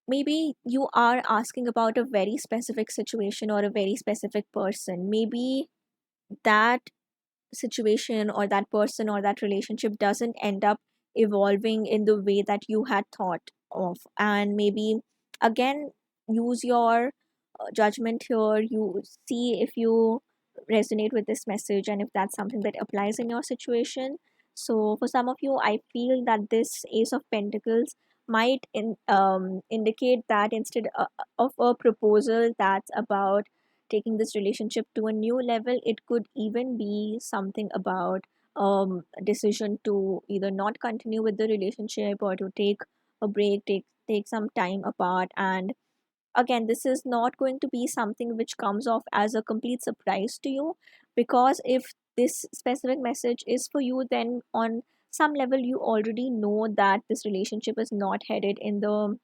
Speaker 1: maybe you are asking about a very specific situation or a very specific person. Maybe that situation or that person or that relationship doesn't end up evolving in the way that you had thought of, and maybe again use your judgment here. You see if you resonate with this message and if that's something that applies in your situation. So for some of you, I feel that this ace of pentacles might indicate that instead of a proposal that's about taking this relationship to a new level, it could even be something about a decision to either not continue with the relationship or to take a break, take some time apart. And again, this is not going to be something which comes off as a complete surprise to you, because if this specific message is for you, then on some level you already know that this relationship is not headed in the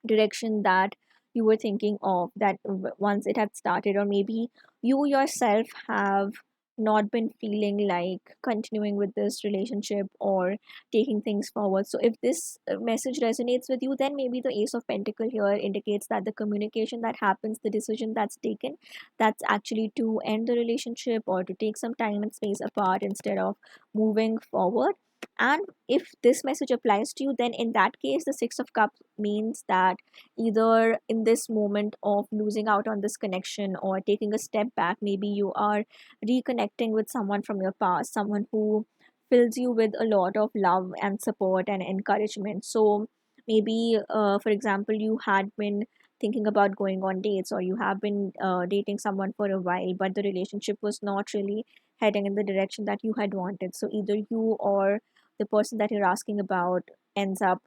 Speaker 1: direction that you were thinking of, that once it had started, or maybe you yourself have not been feeling like continuing with this relationship or taking things forward. So if this message resonates with you, then maybe the ace of pentacle here indicates that the communication that happens, the decision that's taken, that's actually to end the relationship or to take some time and space apart instead of moving forward. And if this message applies to you, then in that case the Six of Cups means that either in this moment of losing out on this connection or taking a step back, maybe you are reconnecting with someone from your past, someone who fills you with a lot of love and support and encouragement. So maybe for example, you had been thinking about going on dates, or you have been dating someone for a while, but the relationship was not really heading in the direction that you had wanted. So either you or the person that you're asking about ends up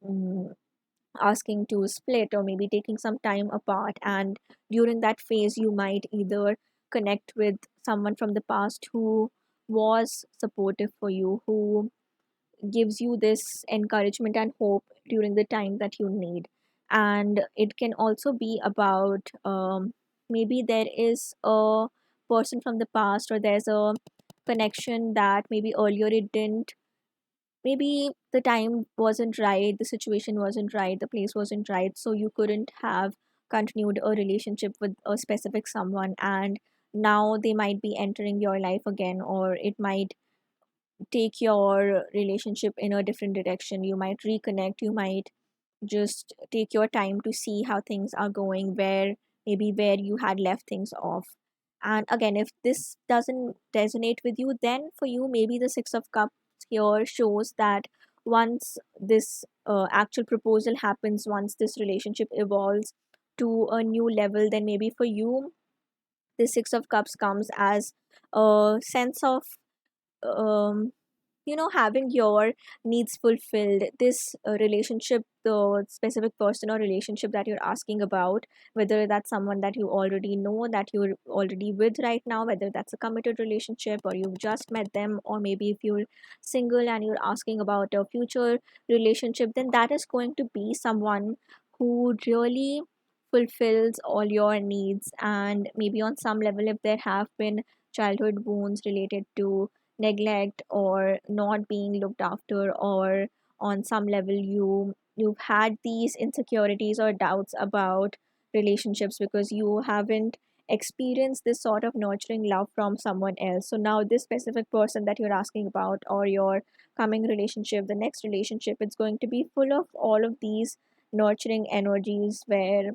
Speaker 1: mm, asking to split or maybe taking some time apart. And during that phase, you might either connect with someone from the past who was supportive for you, who gives you this encouragement and hope during the time that you need. And it can also be about maybe there is a person from the past, or there's a connection that maybe earlier it didn't, maybe the time wasn't right, the situation wasn't right, the place wasn't right, so you couldn't have continued a relationship with a specific someone, and now they might be entering your life again, or it might take your relationship in a different direction. You might reconnect, you might just take your time to see how things are going, where you had left things off. And again, if this doesn't resonate with you, then for you maybe the Six of Cups here shows that once this actual proposal happens, once this relationship evolves to a new level, then maybe for you the Six of Cups comes as a sense of um, having your needs fulfilled, this relationship, the specific person or relationship that you're asking about, whether that's someone that you already know, that you're already with right now, whether that's a committed relationship or you've just met them, or maybe if you're single and you're asking about a future relationship, then that is going to be someone who really fulfills all your needs. And maybe on some level, if there have been childhood wounds related to neglect or not being looked after, or on some level you've had these insecurities or doubts about relationships because you haven't experienced this sort of nurturing love from someone else. So now this specific person that you're asking about, or your coming relationship, the next relationship, it's going to be full of all of these nurturing energies, where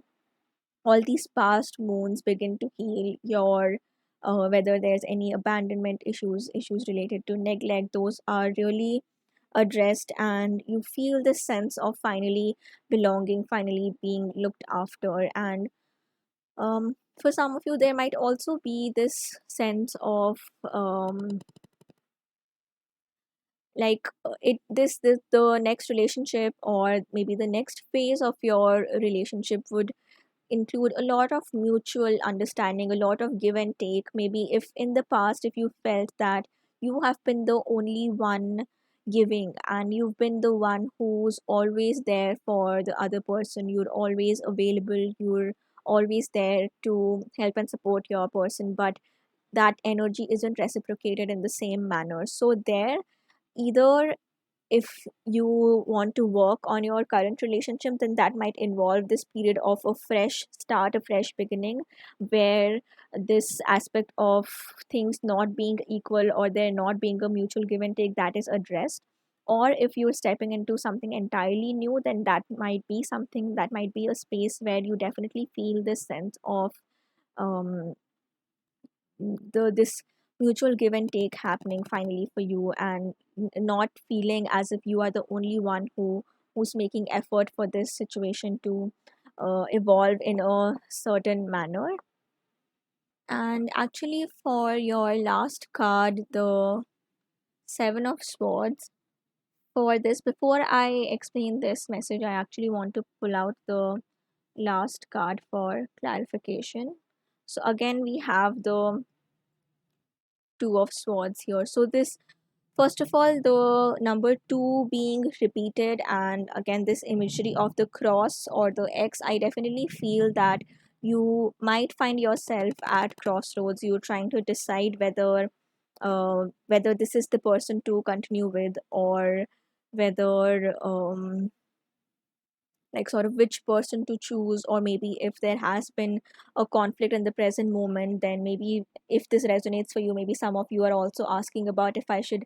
Speaker 1: all these past wounds begin to heal your whether there's any abandonment issues related to neglect, those are really addressed, and you feel this sense of finally belonging, finally being looked after. And for some of you there might also be this sense of like it this the next relationship, or maybe the next phase of your relationship would include a lot of mutual understanding, a lot of give and take. Maybe if in the past, if you felt that you have been the only one giving, and you've been the one who's always there for the other person, you're always available, you're always there to help and support your person, but that energy isn't reciprocated in the same manner. So there, either if you want to work on your current relationship, then that might involve this period of a fresh start, a fresh beginning, where this aspect of things not being equal or there not being a mutual give and take, that is addressed. Or if you're stepping into something entirely new, then that might be something, that might be a space where you definitely feel this sense of um, the this mutual give and take happening finally for you, and not feeling as if you are the only one who's making effort for this situation to evolve in a certain manner. And actually, for your last card, the Seven of Swords, for this, before I explain this message, I actually want to pull out the last card for clarification. So again, we have the Two of Swords here. So this, first of all, the number two being repeated, and again, this imagery of the cross or the X, I definitely feel that you might find yourself at crossroads. You're trying to decide whether this is the person to continue with, or whether like sort of which person to choose. Or maybe if there has been a conflict in the present moment, then maybe if this resonates for you, maybe some of you are also asking about if I should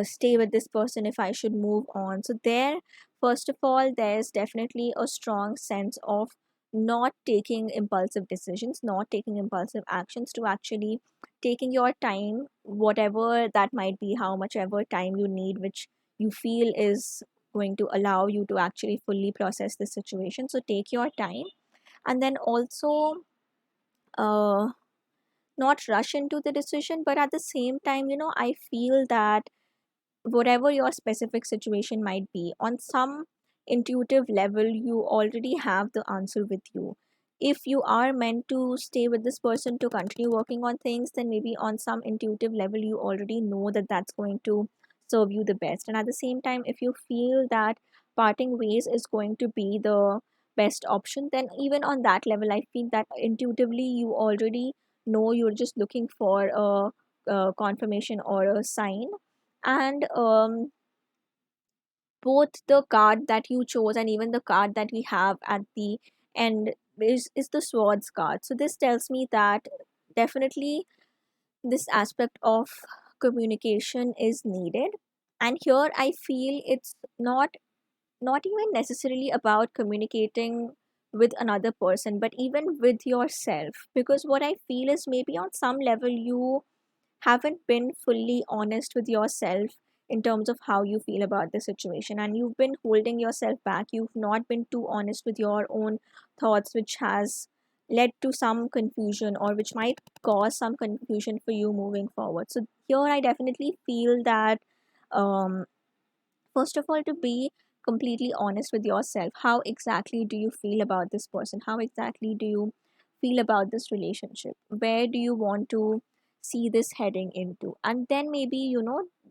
Speaker 1: stay with this person, if I should move on. So there, first of all, there's definitely a strong sense of not taking impulsive decisions, not taking impulsive actions, to actually taking your time, whatever that might be, how much ever time you need, which you feel is going to allow you to actually fully process the situation. So take your time, and then also uh, not rush into the decision. But at the same time, I feel that whatever your specific situation might be, on some intuitive level, you already have the answer with you. If you are meant to stay with this person to continue working on things, then maybe on some intuitive level, you already know that that's going to serve you the best. And at the same time, if you feel that parting ways is going to be the best option, then even on that level, I feel that intuitively you already know, you're just looking for a confirmation or a sign. And both the card that you chose and even the card that we have at the end is the swords card. So this tells me that definitely this aspect of communication is needed. And here I feel it's not even necessarily about communicating with another person, but even with yourself. Because what I feel is maybe on some level you haven't been fully honest with yourself in terms of how you feel about the situation, and you've been holding yourself back. You've not been too honest with your own thoughts, which has led to some confusion, or which might cause some confusion for you moving forward. So here I definitely feel that um, first of all, to be completely honest with yourself. How exactly do you feel about this person? How exactly do you feel about this relationship? Where do you want to see this heading into? And then maybe,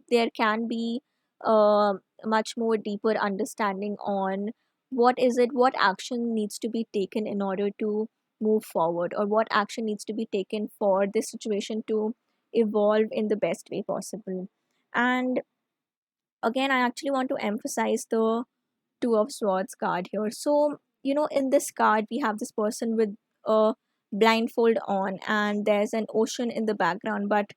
Speaker 1: there can be a much more deeper understanding on what is it, what action needs to be taken in order to move forward, or what action needs to be taken for this situation to evolve in the best way possible. And again, I actually want to emphasize the two of swords card here. So, in this card we have this person with a blindfold on, and there's an ocean in the background, but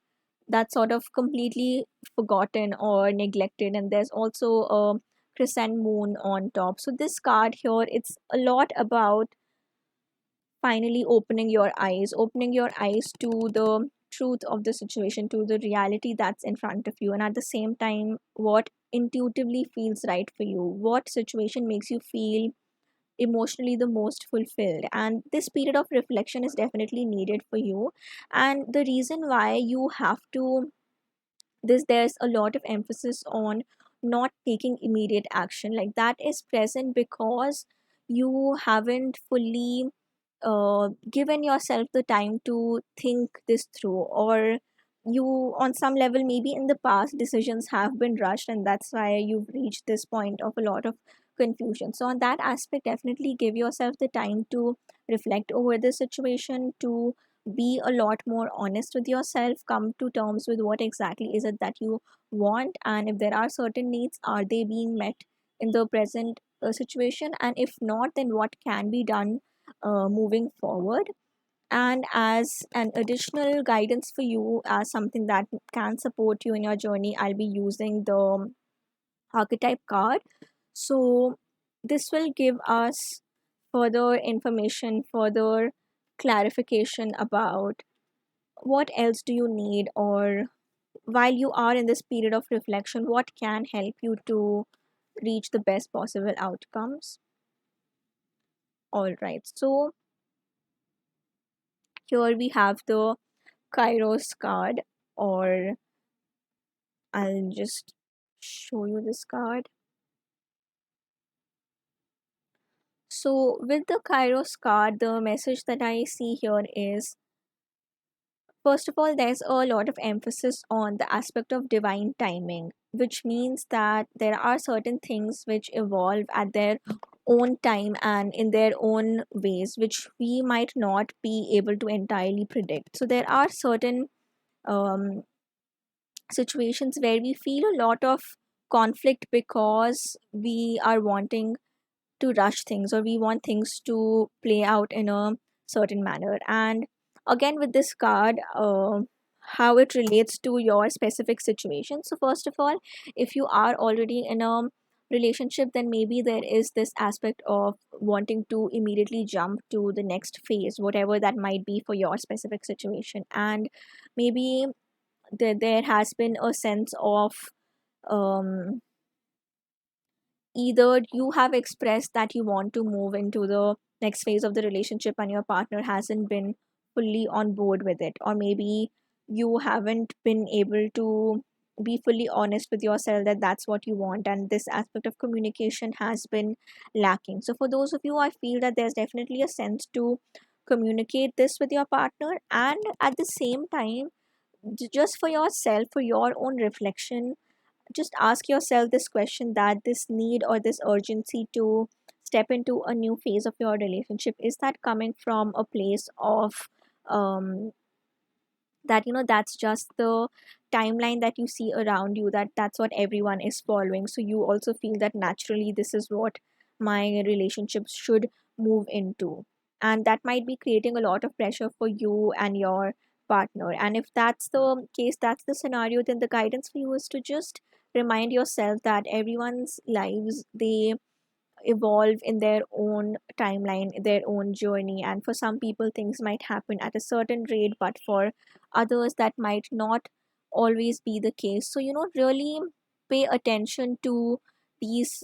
Speaker 1: that's sort of completely forgotten or neglected, and there's also a crescent moon on top. So this card here, it's a lot about finally opening your eyes to the truth of the situation, to the reality that's in front of you, and at the same time, what intuitively feels right for you, what situation makes you feel emotionally the most fulfilled. And this period of reflection is definitely needed for you. And the reason why you have to this there's a lot of emphasis on not taking immediate action, like that is present because you haven't fully given yourself the time to think this through, or you, on some level, maybe in the past decisions have been rushed, and that's why you've reached this point of a lot of confusion. So on that aspect, definitely give yourself the time to reflect over the situation, to be a lot more honest with yourself, come to terms with what exactly is it that you want, and if there are certain needs, are they being met in the present situation, and if not, then what can be done moving forward. And as an additional guidance for you, as something that can support you in your journey, I'll be using the archetype card. So this will give us further information, further clarification about what else do you need, or while you are in this period of reflection, what can help you to reach the best possible outcomes. All right, so here we have the Kairos card, or I'll just show you this card. So, with the Kairos card, the message that I see here is, first of all, there's a lot of emphasis on the aspect of divine timing, which means that there are certain things which evolve at their own time and in their own ways, which we might not be able to entirely predict. So, there are certain um, situations where we feel a lot of conflict because we are wanting to rush things, or we want things to play out in a certain manner. And again, with this card, how it relates to your specific situation. So first of all, if you are already in a relationship, then maybe there is this aspect of wanting to immediately jump to the next phase, whatever that might be for your specific situation. And maybe there has been a sense of um, either you have expressed that you want to move into the next phase of the relationship and your partner hasn't been fully on board with it, or maybe you haven't been able to be fully honest with yourself that that's what you want, and this aspect of communication has been lacking. So for those of you, I feel that there's definitely a sense to communicate this with your partner, and at the same time, just for yourself, for your own reflection, just ask yourself this question, that this need or this urgency to step into a new phase of your relationship, is that coming from a place of um that that's just the timeline that you see around you, that that's what everyone is following, so you also feel that naturally this is what my relationships should move into, and that might be creating a lot of pressure for you and your partner. And if that's the case, that's the scenario, then the guidance for you is to just remind yourself that everyone's lives, they evolve in their own timeline, their own journey. And for some people, things might happen at a certain rate, but for others, that might not always be the case. So, really pay attention to these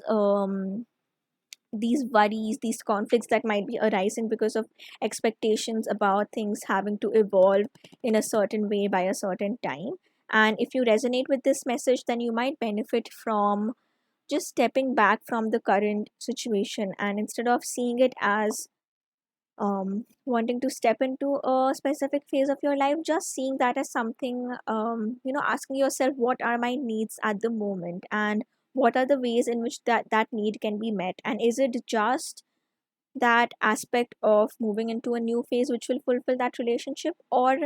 Speaker 1: these worries, these conflicts that might be arising because of expectations about things having to evolve in a certain way by a certain time. And if you resonate with this message, then you might benefit from just stepping back from the current situation, and instead of seeing it as wanting to step into a specific phase of your life, just seeing that as something, asking yourself, what are my needs at the moment, and what are the ways in which that need can be met, and is it just that aspect of moving into a new phase which will fulfill that relationship, or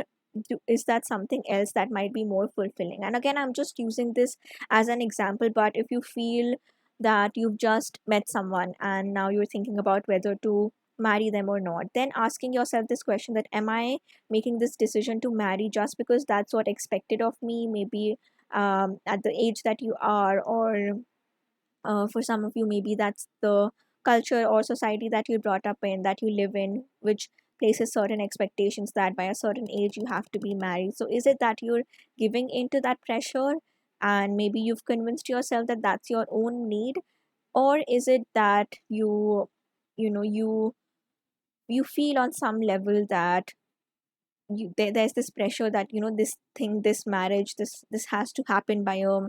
Speaker 1: is that something else that might be more fulfilling? And again, I'm just using this as an example, but if you feel that you've just met someone and now you're thinking about whether to marry them or not, then asking yourself this question, that am I making this decision to marry just because that's what expected of me, maybe at the age that you are, or for some of you maybe that's the culture or society that you brought up in, that you live in, which places certain expectations that by a certain age you have to be married. So is it that you're giving into that pressure and maybe you've convinced yourself that that's your own need, or is it that you know you feel on some level that there's this pressure that this thing, this marriage, this has to happen by a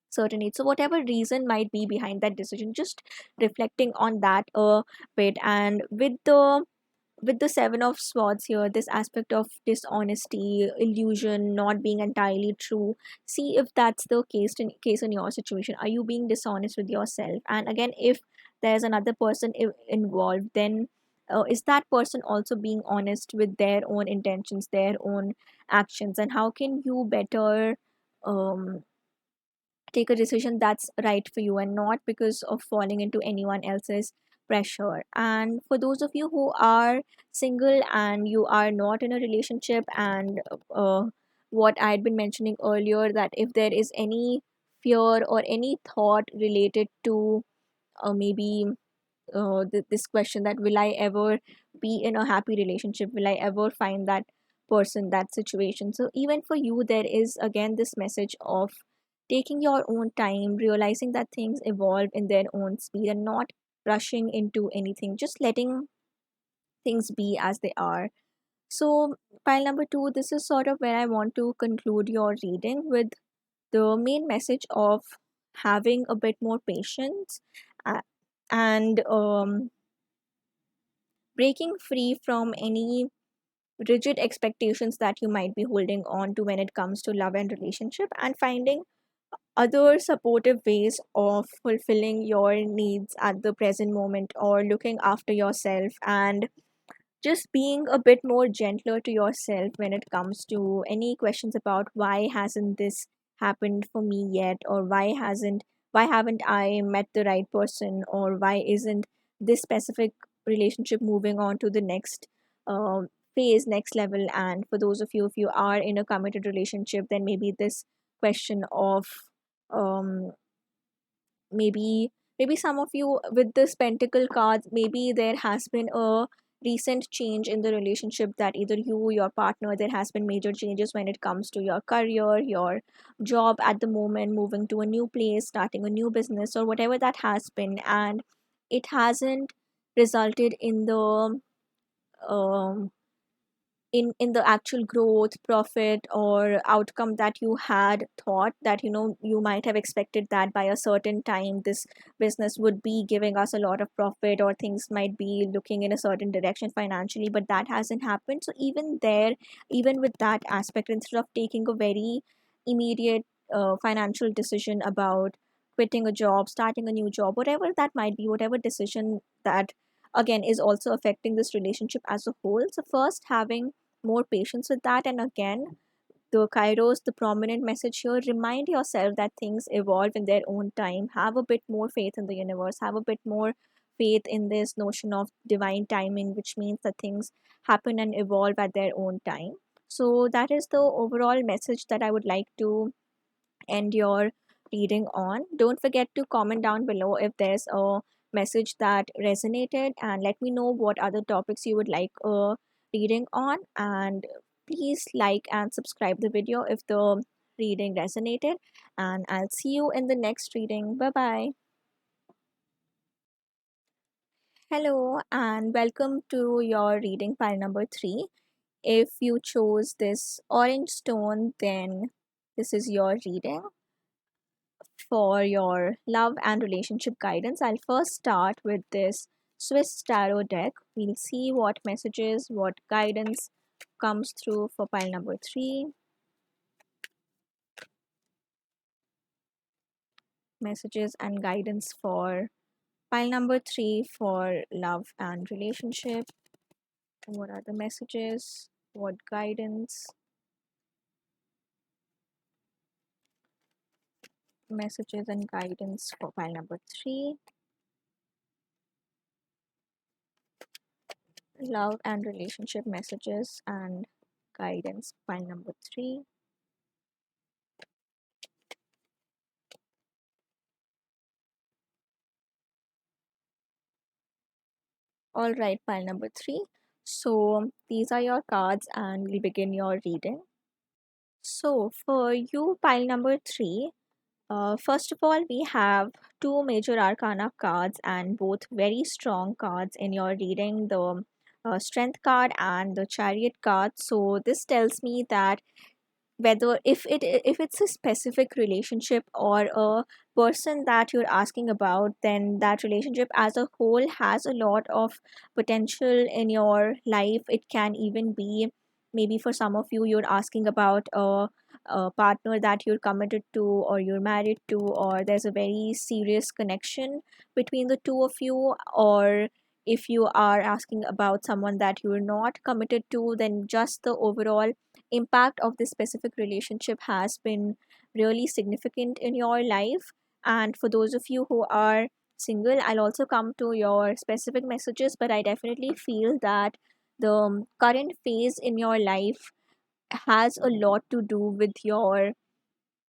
Speaker 1: certain age. So whatever reason might be behind that decision, just reflecting on that a bit. And with the seven of swords here, this aspect of dishonesty, illusion, not being entirely true, see if that's the case in your situation. Are you being dishonest with yourself? And again, if there's another person involved, then is that person also being honest with their own intentions, their own actions, and how can you better um, take a decision that's right for you and not because of falling into anyone else's pressure? And for those of you who are single and you are not in a relationship, and what I'd been mentioning earlier, that if there is any fear or any thought related to maybe this question, that will I ever be in a happy relationship, will I ever find that person, that situation, so even for you there is again this message of taking your own time, realizing that things evolve in their own speed and not rushing into anything, just letting things be as they are. So pile number 2, this is sort of where I want to conclude your reading with the main message of having a bit more patience, uh, and breaking free from any rigid expectations that you might be holding on to when it comes to love and relationship, and finding other supportive ways of fulfilling your needs at the present moment, or looking after yourself, and just being a bit more gentler to yourself when it comes to any questions about why hasn't this happened for me yet, or why haven't I met the right person, or why isn't this specific relationship moving on to the next phase, next level. And for those of you, if you are in a committed relationship, then maybe this question of um maybe some of you with this pentacle cards, maybe there has been a recent change in the relationship, that either you, your partner, there has been major changes when it comes to your career, your job at the moment, moving to a new place, starting a new business, or whatever that has been, and it hasn't resulted in the um, in the actual growth, profit, or outcome that you had thought, that you might have expected that by a certain time this business would be giving us a lot of profit, or things might be looking in a certain direction financially, but that hasn't happened. So even there, even with that aspect, instead of taking a very immediate financial decision about quitting a job, starting a new job, whatever that might be, whatever decision that again is also affecting this relationship as a whole, so first having more patience with that. And again, the kairos, the prominent message here, remind yourself that things evolve in their own time. Have a bit more faith in the universe, have a bit more faith in this notion of divine timing, which means that things happen and evolve at their own time. So that is the overall message that I would like to end your reading on. Don't forget to comment down below if there's a message that resonated, and let me know what other topics you would like a reading on. And please like and subscribe the video if the reading resonated. And I'll see you in the next reading. Bye bye. Hello, and welcome to your reading pile number 3. If you chose this orange stone, then This is your reading for your love and relationship guidance. I'll first start with this Swiss Tarot deck. We'll see what messages, what guidance comes through for pile number three. Messages and guidance for pile number three for love and relationship. What are the messages? What guidance? Messages and guidance for pile number three. Love and relationship messages and guidance pile number three. All right, pile number three. So these are your cards, and we'll begin your reading. So for you, pile number three, first of all, we have two major arcana cards and both very strong cards in your reading, the strength card and the chariot card. So this tells me that whether if it's a specific relationship or a person that you're asking about, then that relationship as a whole has a lot of potential in your life. It can even be, maybe for some of you, you're asking about a partner that you're committed to or you're married to, or there's a very serious connection between the two of you. Or if you are asking about someone that you're not committed to, then just the overall impact of this specific relationship has been really significant in your life. And for those of you who are single, I'll also come to your specific messages, but I definitely feel that the current phase in your life has a lot to do with your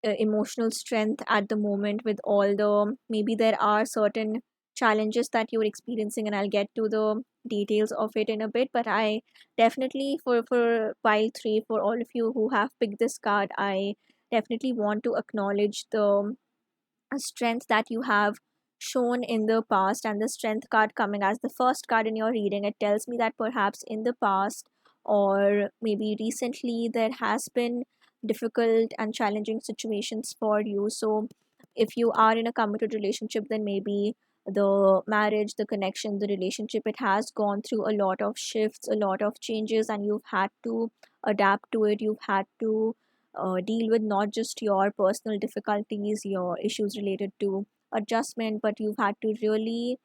Speaker 1: emotional strength at the moment. With all the, maybe there are certain challenges that you're experiencing, and I'll get to the details of it in a bit. But I definitely, for pile three, for all of you who have picked this card, I definitely want to acknowledge the strength that you have shown in the past. And the strength card coming as the first card in your reading, it tells me that perhaps in the past or maybe recently there has been difficult and challenging situations for you. So if you are in a committed relationship, then maybe the marriage, the connection, the relationship, it has gone through a lot of shifts, a lot of changes, and you've had to adapt to it. You've had to deal with not just your personal difficulties, your issues related to adjustment, but you've had to really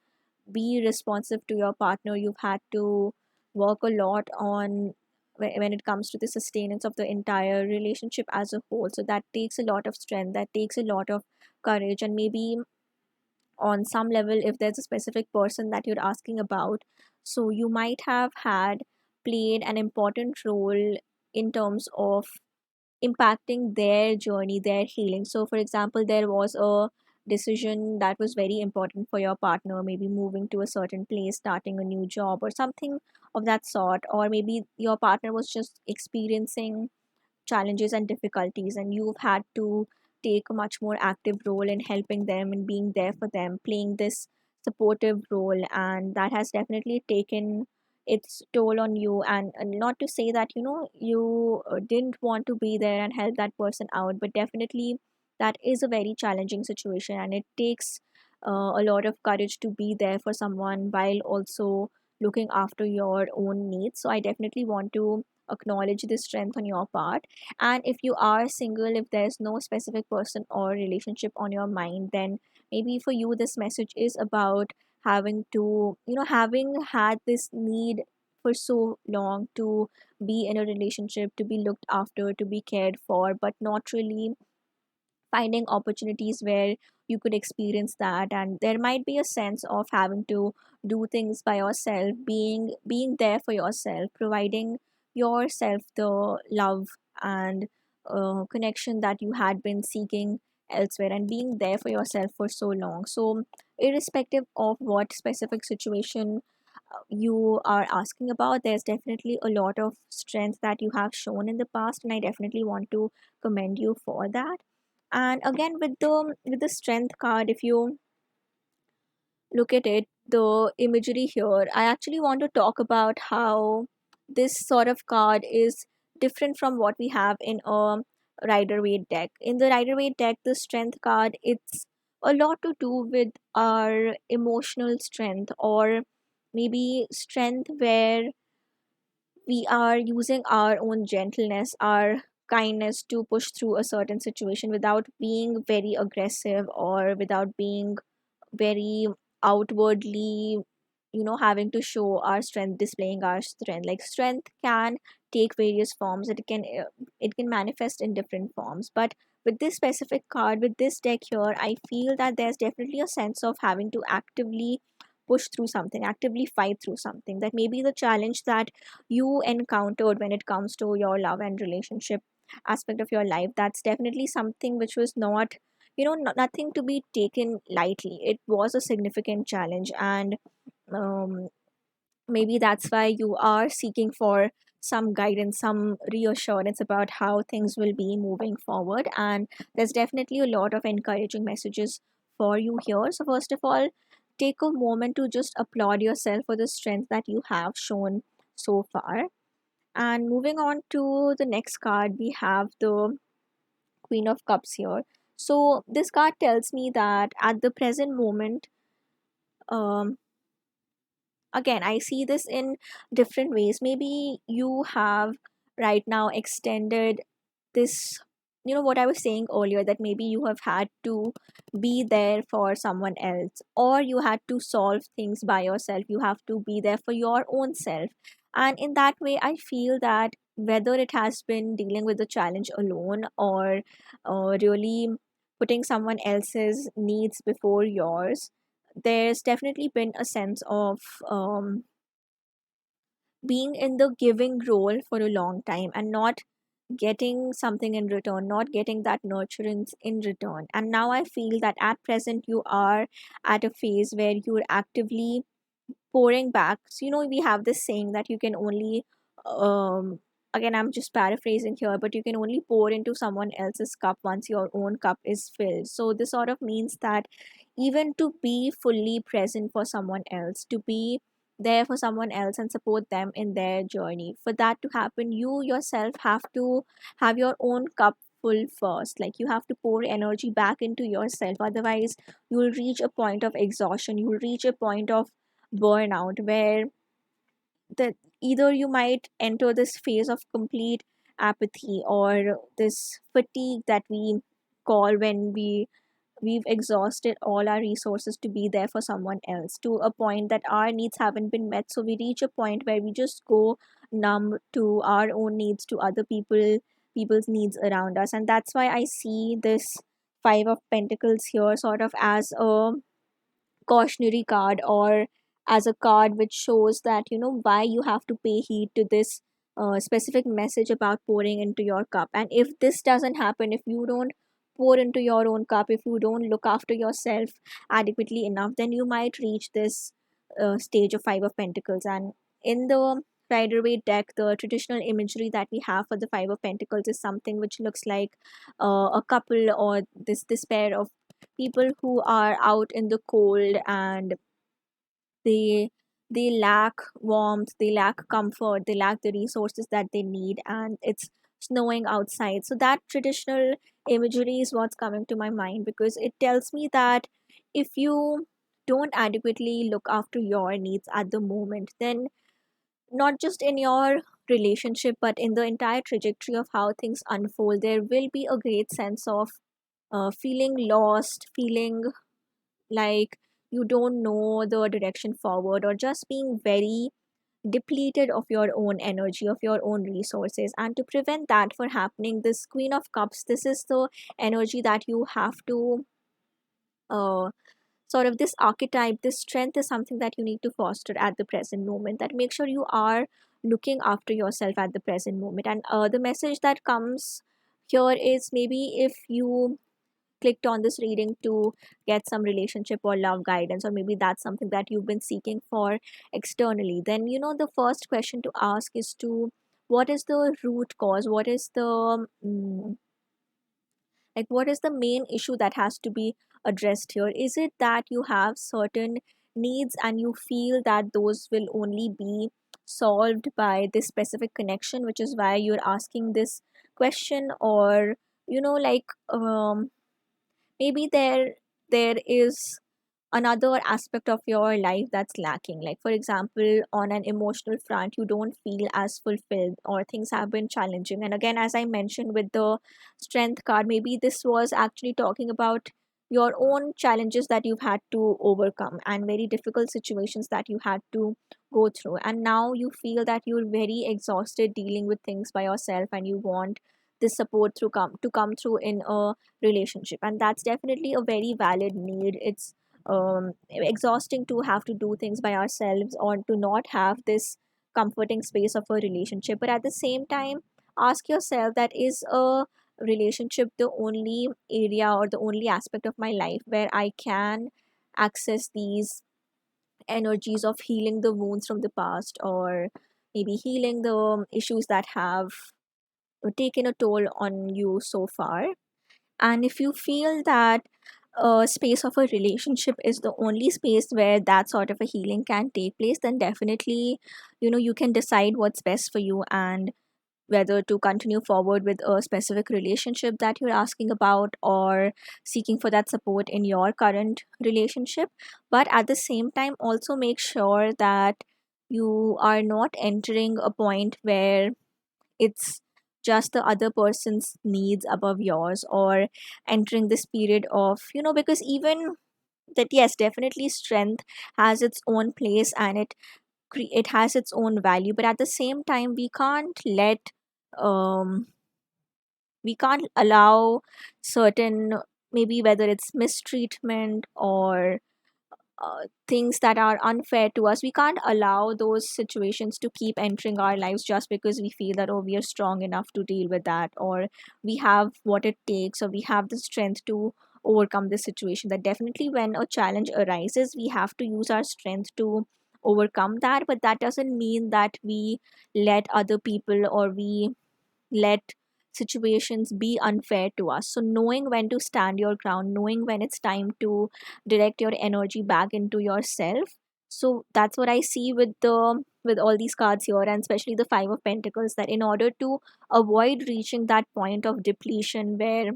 Speaker 1: be responsive to your partner. You've had to work a lot on when it comes to the sustenance of the entire relationship as a whole. So that takes a lot of strength, that takes a lot of courage. And maybe on some level, if there's a specific person that you're asking about, so you might have had played an important role in terms of impacting their journey, their healing. So, for example, there was a decision that was very important for your partner, maybe moving to a certain place, starting a new job, or something of that sort. Or maybe your partner was just experiencing challenges and difficulties, and you've had to take a much more active role in helping them and being there for them, playing this supportive role. And that has definitely taken its toll on you. And not to say that you didn't want to be there and help that person out, but definitely that is a very challenging situation, and it takes a lot of courage to be there for someone while also looking after your own needs. So I definitely want to acknowledge this strength on your part. And if you are single, if there's no specific person or relationship on your mind, then maybe for you this message is about having to, having had this need for so long to be in a relationship, to be looked after, to be cared for, but not really finding opportunities where you could experience that. And there might be a sense of having to do things by yourself, being there for yourself, providing yourself the love and connection that you had been seeking elsewhere, and being there for yourself for so long. So irrespective of what specific situation you are asking about, there's definitely a lot of strength that you have shown in the past, and I definitely want to commend you for that. And again, with the strength card, if you look at it, the imagery here, I actually want to talk about how this sort of card is different from what we have in Rider Waite deck. In the Rider Waite deck, the strength card, it's a lot to do with our emotional strength, or maybe strength where we are using our own gentleness, our kindness to push through a certain situation without being very aggressive or without being very outwardly, having to show our strength, displaying our strength. Like strength can take various forms. It can manifest in different forms. But with this specific card, with this deck here, I feel that there's definitely a sense of having to actively push through something, actively fight through something. That may be the challenge that you encountered when it comes to your love and relationship aspect of your life. That's definitely something which was not, nothing to be taken lightly. It was a significant challenge, and um, maybe that's why you are seeking for some guidance, some reassurance about how things will be moving forward. And there's definitely a lot of encouraging messages for you here. So first of all, take a moment to just applaud yourself for the strength that you have shown so far. And moving on to the next card, we have the Queen of Cups here. So this card tells me that at the present moment, um, again, I see this in different ways. Maybe you have right now extended this, what I was saying earlier, that maybe you have had to be there for someone else, or you had to solve things by yourself. You have to be there for your own self. And in that way, I feel that whether it has been dealing with the challenge alone, or really putting someone else's needs before yours, there's definitely been a sense of um, being in the giving role for a long time and not getting something in return, not getting that nurturance in return. And now I feel that at present you are at a phase where you're actively pouring back. So, we have this saying that you can only, again, I'm just paraphrasing here, but you can only pour into someone else's cup once your own cup is filled. So, this sort of means that even to be fully present for someone else, to be there for someone else and support them in their journey, for that to happen, you yourself have to have your own cup full first. Like you have to pour energy back into yourself. Otherwise, you'll reach a point of exhaustion, you'll reach a point of burnout where that either you might enter this phase of complete apathy, or this fatigue that we call when we've exhausted all our resources to be there for someone else, to a point that our needs haven't been met. So we reach a point where we just go numb to our own needs, to other people's needs around us. And that's why I see this Five of Pentacles here sort of as a cautionary card, or as a card which shows that why you have to pay heed to this specific message about pouring into your cup. And if this doesn't happen, if you don't pour into your own cup, if you don't look after yourself adequately enough, then you might reach this stage of Five of Pentacles. And in the Rider Waite deck, the traditional imagery that we have for the Five of Pentacles is something which looks like a couple, or this pair of people who are out in the cold, and they they lack warmth, they lack comfort, they lack the resources that they need, and it's snowing outside. So that traditional imagery is what's coming to my mind, because it tells me that if you don't adequately look after your needs at the moment, then not just in your relationship but in the entire trajectory of how things unfold, there will be a great sense of feeling lost, feeling like you don't know the direction forward, or just being very depleted of your own energy, of your own resources. And to prevent that from happening, this Queen of Cups, this is the energy that you have to uh, sort of, this archetype, this strength is something that you need to foster at the present moment, that make sure you are looking after yourself at the present moment. And the message that comes here is, maybe if you clicked on this reading to get some relationship or love guidance, or maybe that's something that you've been seeking for externally, then the first question to ask is to, what is the root cause, what is the like what is the main issue that has to be addressed here? Is it that you have certain needs and you feel that those will only be solved by this specific connection, which is why you're asking this question? Or like maybe there is another aspect of your life that's lacking. Like, for example, on an emotional front, you don't feel as fulfilled, or things have been challenging. And again, as I mentioned with the strength card, maybe this was actually talking about your own challenges that you've had to overcome and very difficult situations that you had to go through. And now you feel that you're very exhausted dealing with things by yourself, and you want this support to come through in a relationship. And that's definitely a very valid need. It's exhausting to have to do things by ourselves, or to not have this comforting space of a relationship. But at the same time, ask yourself, that is a relationship the only area or the only aspect of my life where I can access these energies of healing the wounds from the past, or maybe healing the issues that have taken a toll on you so far? And if you feel that a space of a relationship is the only space where that sort of a healing can take place, then definitely, you can decide what's best for you, and whether to continue forward with a specific relationship that you're asking about, or seeking for that support in your current relationship. But at the same time, also make sure that you are not entering a point where it's just the other person's needs above yours, or entering this period of, because even that, yes, definitely strength has its own place, and it has its own value. But at the same time, um we can't allow certain, maybe whether it's mistreatment or things that are unfair to us, we can't allow those situations to keep entering our lives just because we feel that, oh, we are strong enough to deal with that, or we have what it takes, or we have the strength to overcome this situation. That definitely, when a challenge arises, we have to use our strength to overcome that. But that doesn't mean that we let other people, or we let situations be unfair to us. So knowing when to stand your ground, knowing when it's time to direct your energy back into yourself. So that's what I see with all these cards here, and especially the 5 of Pentacles, that in order to avoid reaching that point of depletion where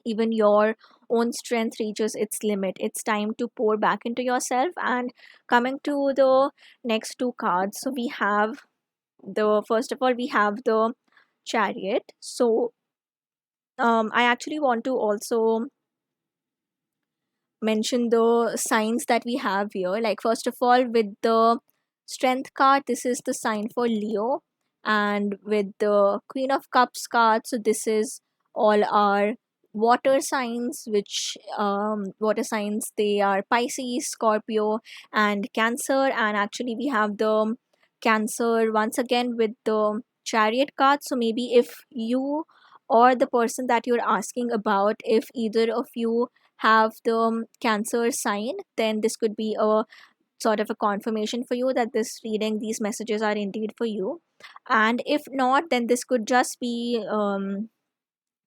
Speaker 1: even your own strength reaches its limit, it's time to pour back into yourself. And coming to the next two cards, so we have the first of all, we have the Chariot. So I actually want to also mention the signs that we have here. Like, first of all, with the Strength card, this is the sign for Leo. And with the Queen of Cups card, so this is all our water signs, which water signs, they are Pisces, Scorpio, and Cancer. And actually, we have the Cancer once again with the Chariot card. So maybe if you, or the person that you're asking about, if either of you have the Cancer sign, then this could be a sort of a confirmation for you that this reading, these messages are indeed for you. And if not, then this could just be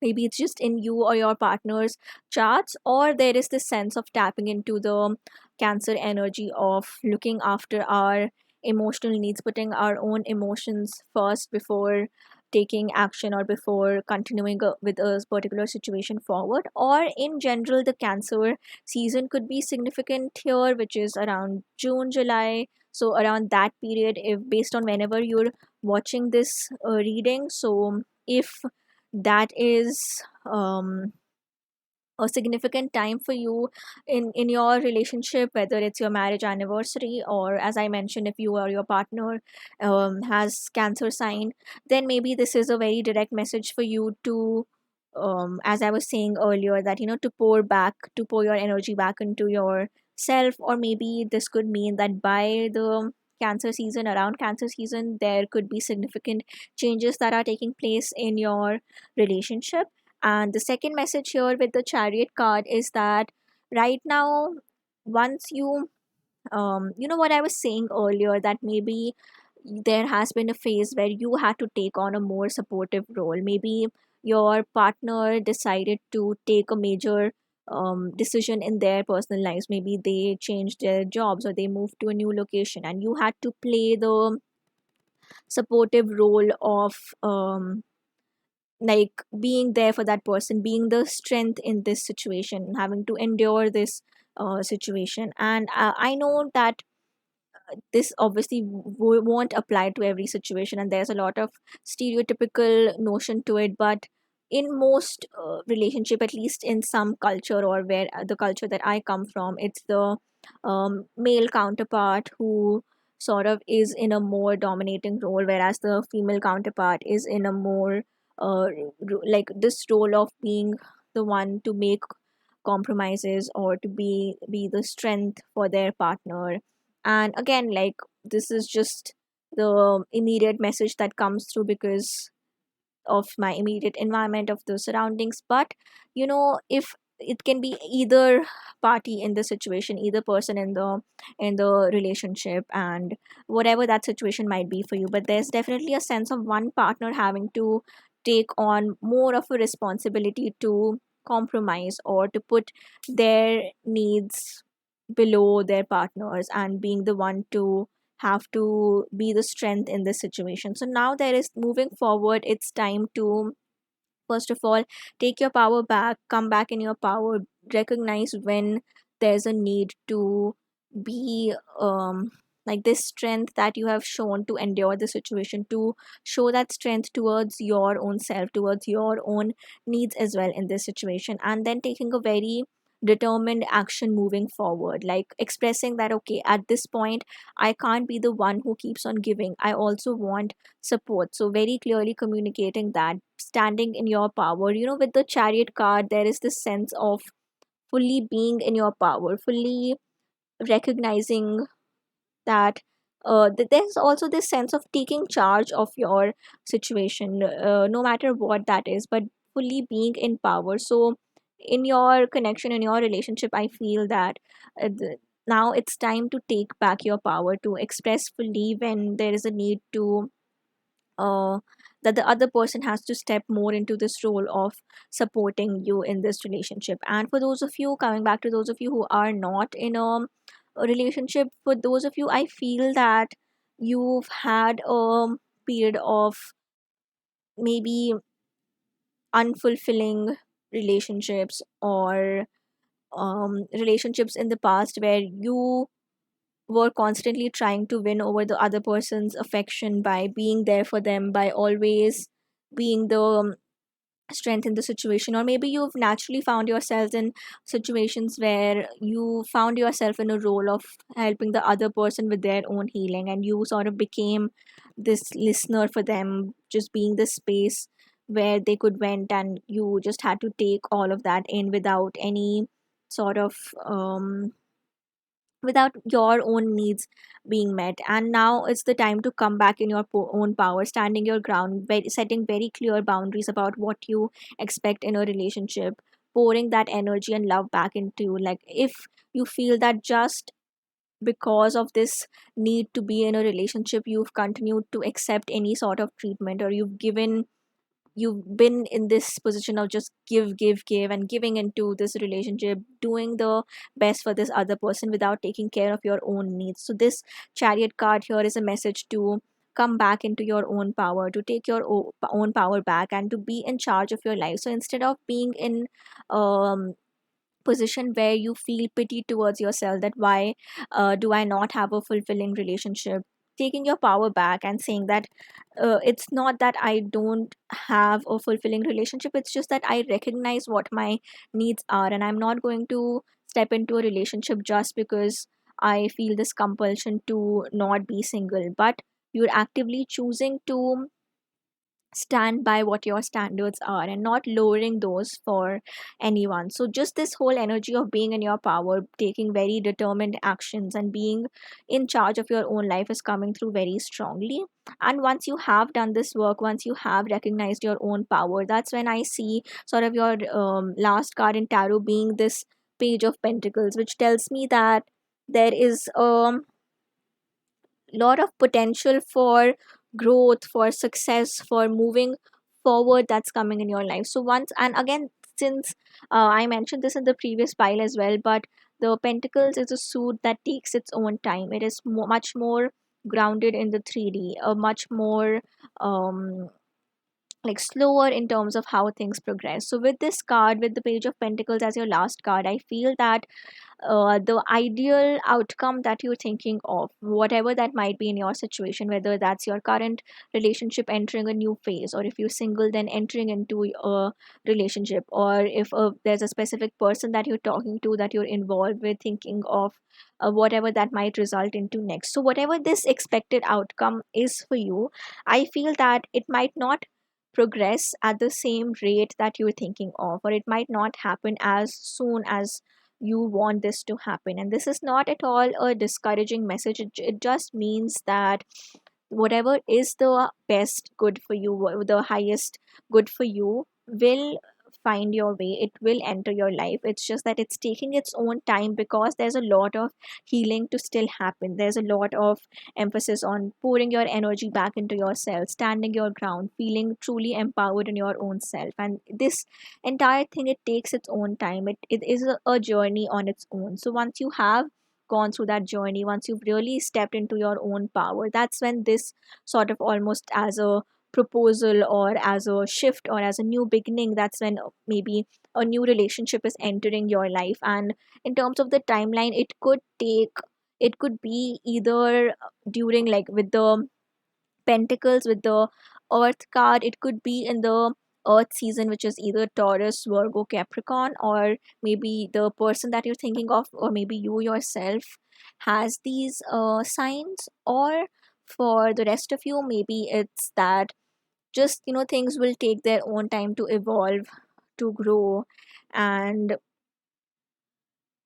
Speaker 1: maybe it's just in you or your partner's charts, or there is this sense of tapping into the Cancer energy of looking after our emotional needs, putting our own emotions first before taking action, or before continuing with a particular situation forward. Or in general, the Cancer season could be significant here, which is around June, July. So around that period, if based on whenever you're watching this reading, so if that is a significant time for you in your relationship, whether it's your marriage anniversary, or as I mentioned, if you or your partner has Cancer sign, then maybe this is a very direct message for you to, as I was saying earlier, that to pour your energy back into yourself. Or maybe this could mean that by the Cancer season, around Cancer season, there could be significant changes that are taking place in your relationship. And the second message here with the Chariot card is that right now, once you know what I was saying earlier, that maybe there has been a phase where you had to take on a more supportive role. Maybe your partner decided to take a major decision in their personal lives. Maybe they changed their jobs, or they moved to a new location, and you had to play the supportive role of like being there for that person, being the strength in this situation, having to endure this situation. And I know that this obviously won't apply to every situation, and there's a lot of stereotypical notion to it. But in most relationship, at least in some culture, or where the culture that I come from, it's the male counterpart who sort of is in a more dominating role, whereas the female counterpart is in a more like this role of being the one to make compromises, or to be the strength for their partner. And again, like, this is just the immediate message that comes through because of my immediate environment, of the surroundings. But if it can be either party in the situation, either person in the relationship, and whatever that situation might be for you, but there's definitely a sense of one partner having to take on more of a responsibility to compromise, or to put their needs below their partners, and being the one to have to be the strength in this situation. So now there is, moving forward, it's time to first of all take your power back, come back in your power, recognize when there's a need to be like this strength that you have shown to endure the situation, to show that strength towards your own self, towards your own needs as well in this situation. And then taking a very determined action moving forward, like expressing that, okay, at this point I can't be the one who keeps on giving, I also want support. So very clearly communicating that, standing in your power. With the chariot card, there is this sense of fully being in your power, fully recognizing that there's also this sense of taking charge of your situation, no matter what that is, but fully being in power. So in your connection, in your relationship, I feel that now it's time to take back your power, to express fully when there is a need to uh, that the other person has to step more into this role of supporting you in this relationship. And for those of you, coming back to those of you who are not in a relationship, for those of you, I feel that you've had a period of maybe unfulfilling relationships, or relationships in the past where you were constantly trying to win over the other person's affection by being there for them, by always being the strength in the situation. Or maybe you've naturally found yourselves in situations where you found yourself in a role of helping the other person with their own healing, and you sort of became this listener for them, just being the space where they could vent, and you just had to take all of that in without any sort of without your own needs being met. And now it's the time to come back in your own power, standing your ground, setting very clear boundaries about what you expect in a relationship, pouring that energy and love back into you. Like, if you feel that just because of this need to be in a relationship, you've continued to accept any sort of treatment, or you've been in this position of just give and giving into this relationship, doing the best for this other person without taking care of your own needs. So this chariot card here is a message to come back into your own power, to take your own power back, and to be in charge of your life. So instead of being in um position where you feel pity towards yourself, that why do I not have a fulfilling relationship, taking your power back and saying that it's not that I don't have a fulfilling relationship, it's just that I recognize what my needs are, and I'm not going to step into a relationship just because I feel this compulsion to not be single. But you're actively choosing to stand by what your standards are and not lowering those for anyone. So just this whole energy of being in your power, taking very determined actions, and being in charge of your own life is coming through very strongly. And once you have done this work, once you have recognized your own power, that's when I see sort of your last card in tarot being this page of pentacles, which tells me that there is lot of potential for growth, for success, for moving forward that's coming in your life. So once and again, since I mentioned this in the previous pile as well, but the pentacles is a suit that takes its own time. It is much more grounded in the 3D, a much more um like slower in terms of how things progress. So with this card, with the Page of Pentacles as your last card, I feel that the ideal outcome that you're thinking of, whatever that might be in your situation, whether that's your current relationship entering a new phase, or if you're single, then entering into a relationship, or if there's a specific person that you're talking to, that you're involved with, thinking of whatever that might result into next. So, whatever this expected outcome is for you, I feel that it might not progress at the same rate that you're thinking of, or it might not happen as soon as you want this to happen. And this is not at all a discouraging message. It just means that whatever is the best good for you, the highest good for you, will find your way, it will enter your life. It's just that it's taking its own time, because there's a lot of healing to still happen. There's a lot of emphasis on pouring your energy back into yourself, standing your ground, feeling truly empowered in your own self. And this entire thing, it takes its own time. It is a journey on its own. So once you have gone through that journey, once you've really stepped into your own power, that's when this sort of almost as a proposal, or as a shift, or as a new beginning, that's when maybe a new relationship is entering your life. And in terms of the timeline, it could be either during, like with the pentacles, with the earth card, it could be in the earth season, which is either Taurus, Virgo, Capricorn, or maybe the person that you're thinking of, or maybe you yourself has these signs. Or for the rest of you, maybe it's that just things will take their own time to evolve, to grow. And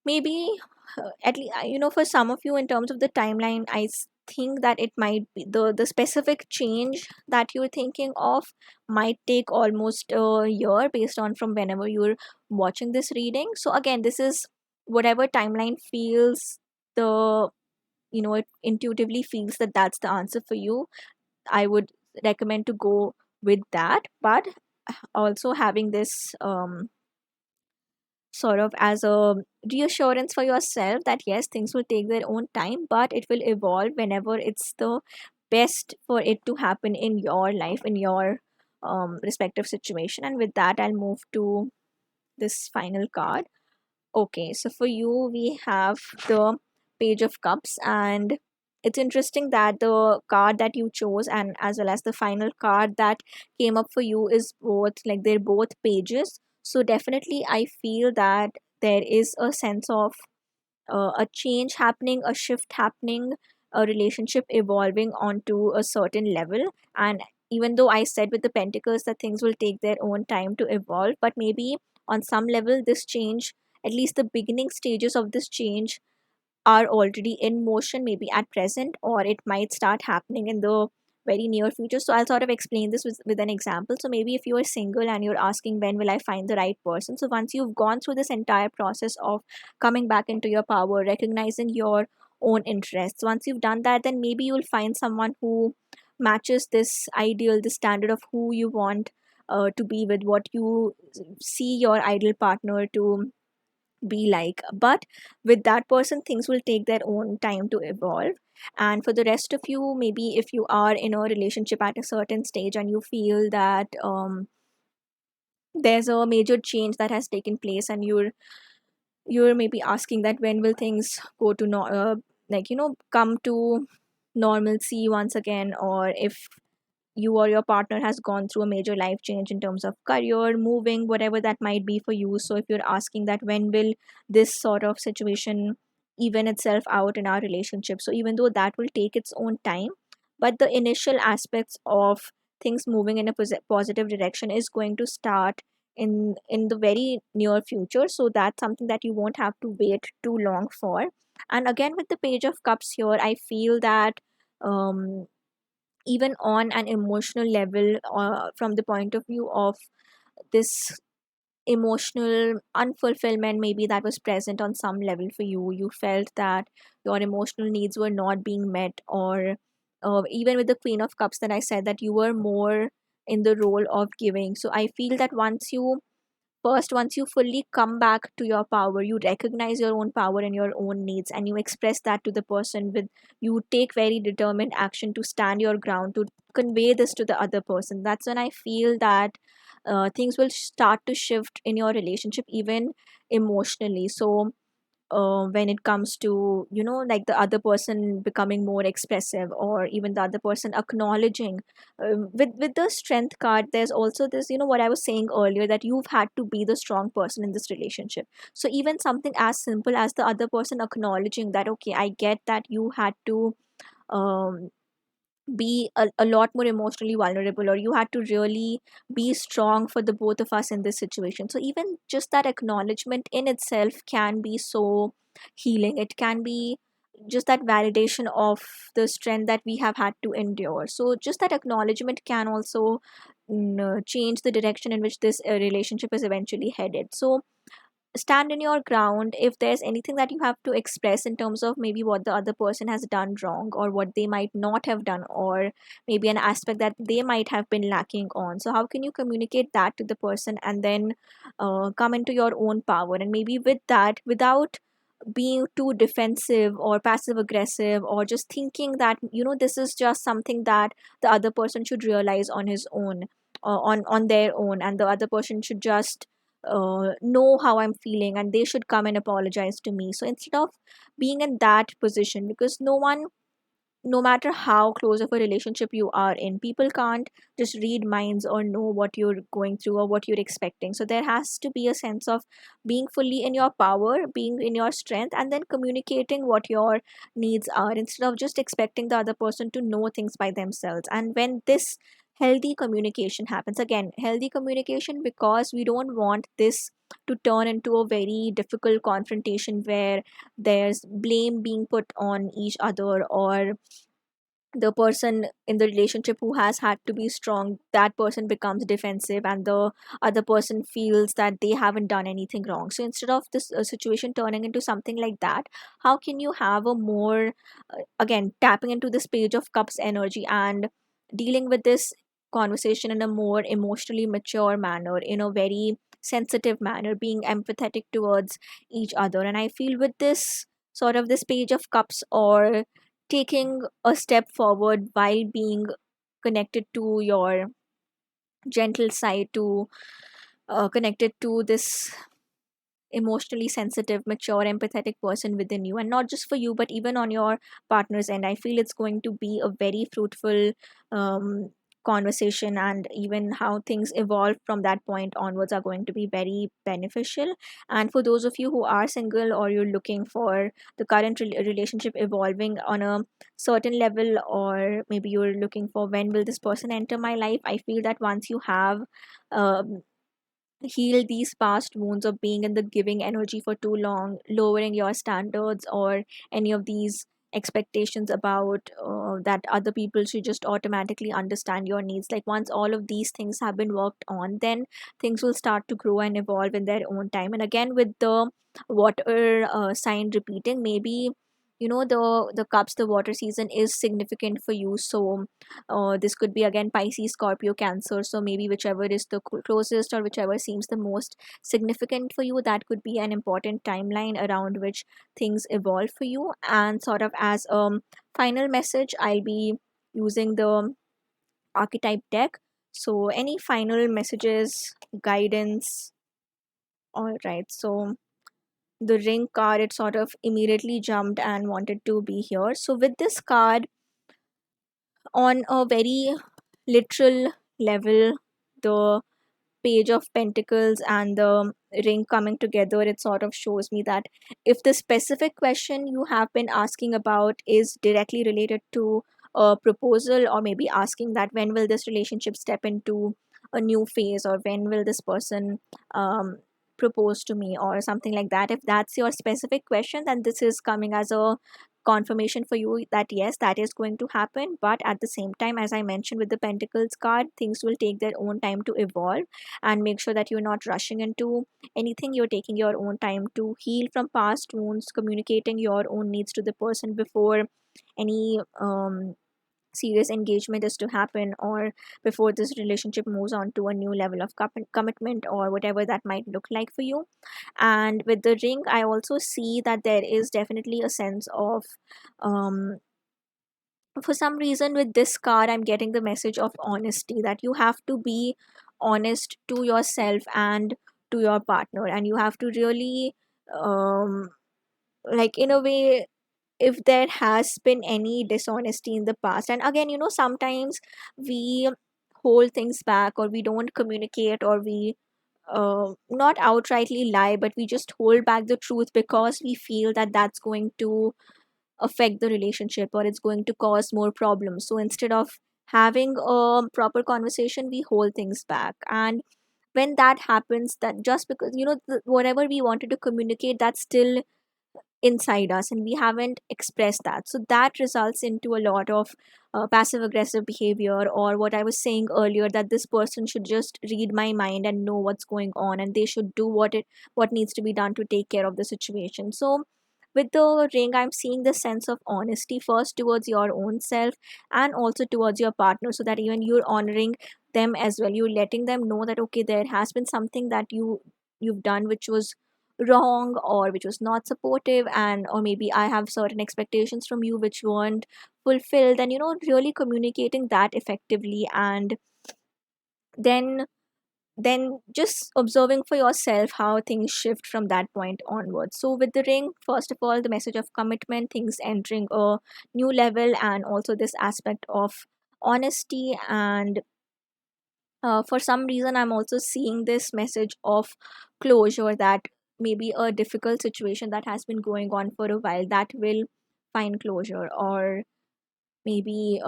Speaker 1: maybe at least, for some of you, in terms of the timeline, think that it might be the specific change that you're thinking of might take almost a year, based on from whenever you're watching this reading. So again, this is whatever timeline feels the it intuitively feels that that's the answer for you. I would recommend to go with that, but also having this sort of as a reassurance for yourself that yes, things will take their own time, but it will evolve whenever it's the best for it to happen in your life, in your respective situation. And with that, I'll move to this final card. Okay, so for you, we have the Page of Cups, and it's interesting that the card that you chose, and as well as the final card that came up for you, is both, like, they're both pages. So definitely, I feel that there is a sense of a change happening, a shift happening, a relationship evolving onto a certain level. And even though I said with the Pentacles that things will take their own time to evolve, but maybe on some level, this change, at least the beginning stages of this change, are already in motion, maybe at present, or it might start happening in the very near future. So I'll sort of explain this with an example. So maybe if you are single and you're asking when will I find the right person, so once you've gone through this entire process of coming back into your power, recognizing your own interests, once you've done that, then maybe you'll find someone who matches this ideal, the standard of who you want to be with, what you see your ideal partner to be like. But with that person, things will take their own time to evolve. And for the rest of you, maybe if you are in a relationship at a certain stage and you feel that there's a major change that has taken place, and you're maybe asking that when will things go to come to normalcy once again, or if you or your partner has gone through a major life change in terms of career, moving, whatever that might be for you. So if you're asking that when will this sort of situation even itself out in our relationship, so even though that will take its own time, but the initial aspects of things moving in a positive direction is going to start in the very near future. So that's something that you won't have to wait too long for. And again, with the Page of Cups here, I feel that um even on an emotional level, from the point of view of this emotional unfulfillment, maybe that was present on some level for you, you felt that your emotional needs were not being met. Or even with the Queen of Cups, that I said that you were more in the role of giving. So I feel that once you first, once you fully come back to your power, you recognize your own power and your own needs, and you express that to the person with, you take very determined action to stand your ground, to convey this to the other person. That's when I feel that things will start to shift in your relationship, even emotionally. So when it comes to, like the other person becoming more expressive, or even the other person acknowledging, with the strength card, there's also this, what I was saying earlier, that you've had to be the strong person in this relationship. So even something as simple as the other person acknowledging that, okay, I get that you had to um, be a lot more emotionally vulnerable, or you had to really be strong for the both of us in this situation. So even just that acknowledgement in itself can be so healing. It can be just that validation of the strength that we have had to endure. So just that acknowledgement can also change the direction in which this relationship is eventually headed. So stand in your ground. If there's anything that you have to express in terms of maybe what the other person has done wrong, or what they might not have done, or maybe an aspect that they might have been lacking on, so how can you communicate that to the person, and then come into your own power, and maybe with that, without being too defensive or passive aggressive, or just thinking that, this is just something that the other person should realize on his own, on their own, and the other person should just know how I'm feeling, and they should come and apologize to me. So instead of being in that position, because no one, no matter how close of a relationship you are in, people can't just read minds or know what you're going through or what you're expecting. So there has to be a sense of being fully in your power, being in your strength, and then communicating what your needs are, instead of just expecting the other person to know things by themselves. And when this healthy communication happens, again, healthy communication, because we don't want this to turn into a very difficult confrontation where there's blame being put on each other, or the person in the relationship who has had to be strong, that person becomes defensive, and the other person feels that they haven't done anything wrong. So instead of this situation turning into something like that, how can you have a more, again, tapping into this page of cups energy, and dealing with this conversation in a more emotionally mature manner, in a very sensitive manner, being empathetic towards each other. And I feel with this sort of this page of cups, or taking a step forward while being connected to your gentle side, to connected to this emotionally sensitive, mature, empathetic person within you, and not just for you, but even on your partner's end, I feel it's going to be a very fruitful um, conversation, and even how things evolve from that point onwards are going to be very beneficial. And for those of you who are single, or you're looking for the current relationship evolving on a certain level, or maybe you're looking for when will this person enter my life, I feel that once you have um, heal these past wounds of being in the giving energy for too long, lowering your standards, or any of these expectations about that other people should just automatically understand your needs. Like, once all of these things have been worked on, then things will start to grow and evolve in their own time. And again, with the water sign repeating, maybe the cups, the water season is significant for you. So this could be again Pisces, Scorpio, Cancer. So maybe whichever is the closest, or whichever seems the most significant for you, that could be an important timeline around which things evolve for you. And sort of as a final message, I'll be using the archetype deck. So any final messages, guidance? All right. So the ring card, it sort of immediately jumped and wanted to be here. So with this card, on a very literal level, the page of pentacles and the ring coming together, it sort of shows me that if the specific question you have been asking about is directly related to a proposal, or maybe asking that when will this relationship step into a new phase, or when will this person um, propose to me, or something like that, if that's your specific question, then this is coming as a confirmation for you that yes, that is going to happen. But at the same time, as I mentioned with the pentacles card, things will take their own time to evolve, and make sure that you're not rushing into anything. You're taking your own time to heal from past wounds, communicating your own needs to the person before any serious engagement is to happen, or before this relationship moves on to a new level of commitment, or whatever that might look like for you. And with the ring, I also see that there is definitely a sense of, um, for some reason with this card, I'm getting the message of honesty, that you have to be honest to yourself and to your partner, and you have to really, um, like, in a way, if there has been any dishonesty in the past. And again, sometimes we hold things back, or we don't communicate, or we not outrightly lie, but we just hold back the truth because we feel that that's going to affect the relationship, or it's going to cause more problems. So instead of having a proper conversation, we hold things back. And when that happens, that just because, whatever we wanted to communicate, that's still inside us and we haven't expressed that, so that results into a lot of passive aggressive behavior, or what I was saying earlier, that this person should just read my mind and know what's going on, and they should do what needs to be done to take care of the situation. So with the ring, I'm seeing the sense of honesty, first towards your own self and also towards your partner, so that even you're honoring them as well. You're letting them know that, okay, there has been something that you've done which was wrong, or which was not supportive, and or maybe I have certain expectations from you which weren't fulfilled, and really communicating that effectively. And then just observing for yourself how things shift from that point onwards. So with the ring, first of all, the message of commitment, things entering a new level, and also this aspect of honesty. And for some reason, I'm also seeing this message of closure, that maybe a difficult situation that has been going on for a while, that will find closure. Or maybe,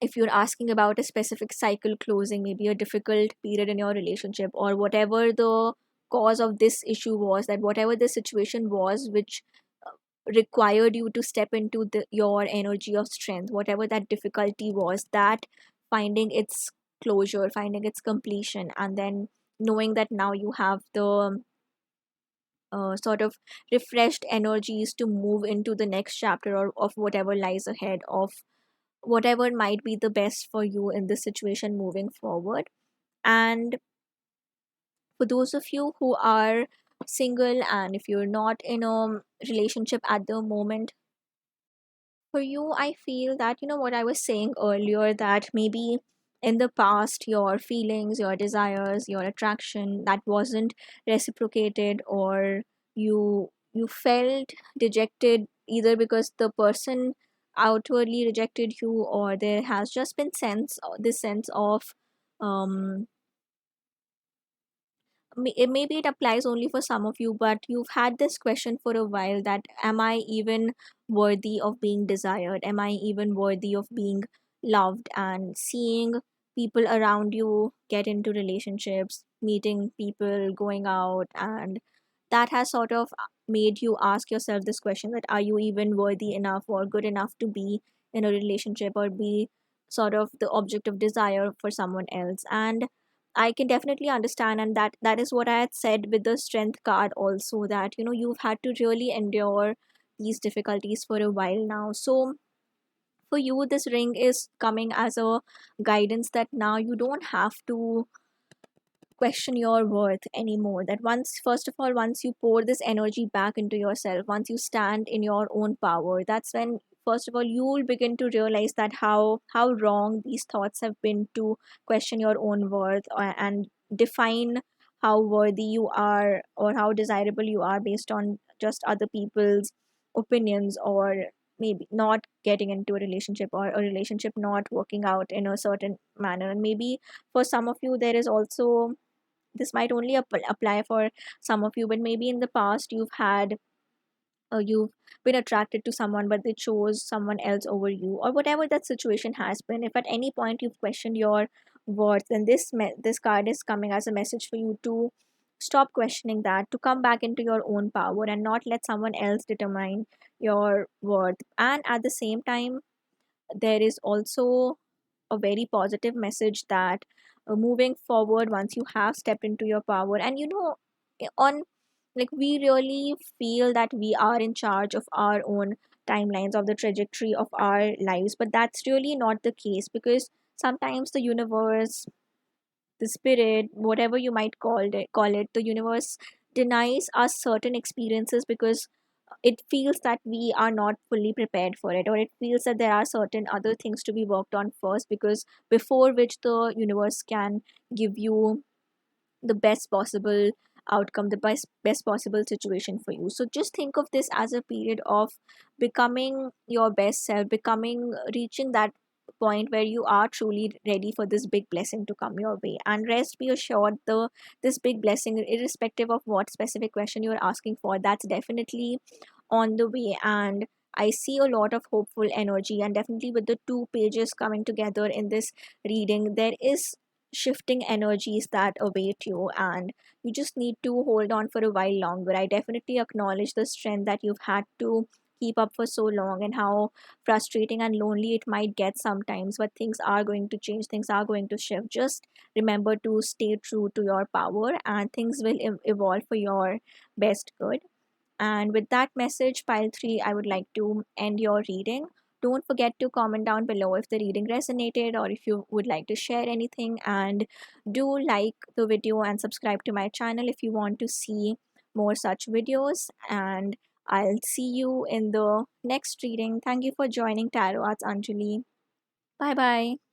Speaker 1: if you're asking about a specific cycle closing, maybe a difficult period in your relationship, or whatever the cause of this issue was, that whatever the situation was which required you to step into your energy of strength, whatever that difficulty was, that finding its closure, finding its completion, and then knowing that now you have the sort of refreshed energies to move into the next chapter, or of whatever lies ahead, of whatever might be the best for you in this situation moving forward. And for those of you who are single, and if you're not in a relationship at the moment, for you, I feel that, what I was saying earlier, that maybe in the past your feelings, your desires, your attraction, that wasn't reciprocated, or you felt dejected, either because the person outwardly rejected you, or there has just been this sense of, um maybe it applies only for some of you, but you've had this question for a while, that am I even worthy of being desired? Am I even worthy of being loved? And seeing people around you get into relationships, meeting people, going out, and that has sort of made you ask yourself this question, that are you even worthy enough or good enough to be in a relationship, or be sort of the object of desire for someone else? And I can definitely understand, and that is what I had said with the strength card also, that you've had to really endure these difficulties for a while now. So for you, this ring is coming as a guidance, that now you don't have to question your worth anymore. That once, first of all, once you pour this energy back into yourself, once you stand in your own power, that's when, first of all, you will begin to realize that how wrong these thoughts have been to question your own worth, and define how worthy you are, or how desirable you are, based on just other people's opinions, or maybe not getting into a relationship, or a relationship not working out in a certain manner. And maybe for some of you, there is also, this might only apply for some of you, but maybe in the past you've been attracted to someone, but they chose someone else over you, or whatever that situation has been. If at any point you've questioned your worth, then this card is coming as a message for you to stop questioning that, to come back into your own power, and not let someone else determine your worth. And at the same time, there is also a very positive message, that moving forward, once you have stepped into your power, and on, like, we really feel that we are in charge of our own timelines of the trajectory of our lives, but that's really not the case, because sometimes the universe, the spirit, whatever you might call it, the universe denies us certain experiences because it feels that we are not fully prepared for it, or it feels that there are certain other things to be worked on first, because before which the universe can give you the best possible outcome, the best possible situation for you. So just think of this as a period of becoming your best self, becoming, reaching that point where you are truly ready for this big blessing to come your way. And rest be assured, the this big blessing, irrespective of what specific question you're asking for, that's definitely on the way. And I see a lot of hopeful energy, and definitely with the two pages coming together in this reading, there is shifting energies that await you, and you just need to hold on for a while longer. I definitely acknowledge the strength that you've had to keep up for so long, and how frustrating and lonely it might get sometimes, but things are going to change, things are going to shift. Just remember to stay true to your power, and things will evolve for your best good. And with that message, pile 3, I would like to end your reading. Don't forget to comment down below if the reading resonated, or if you would like to share anything. And do like the video and subscribe to my channel if you want to see more such videos. And I'll see you in the next reading. Thank you for joining Tarot Arts, Anjali. Bye bye.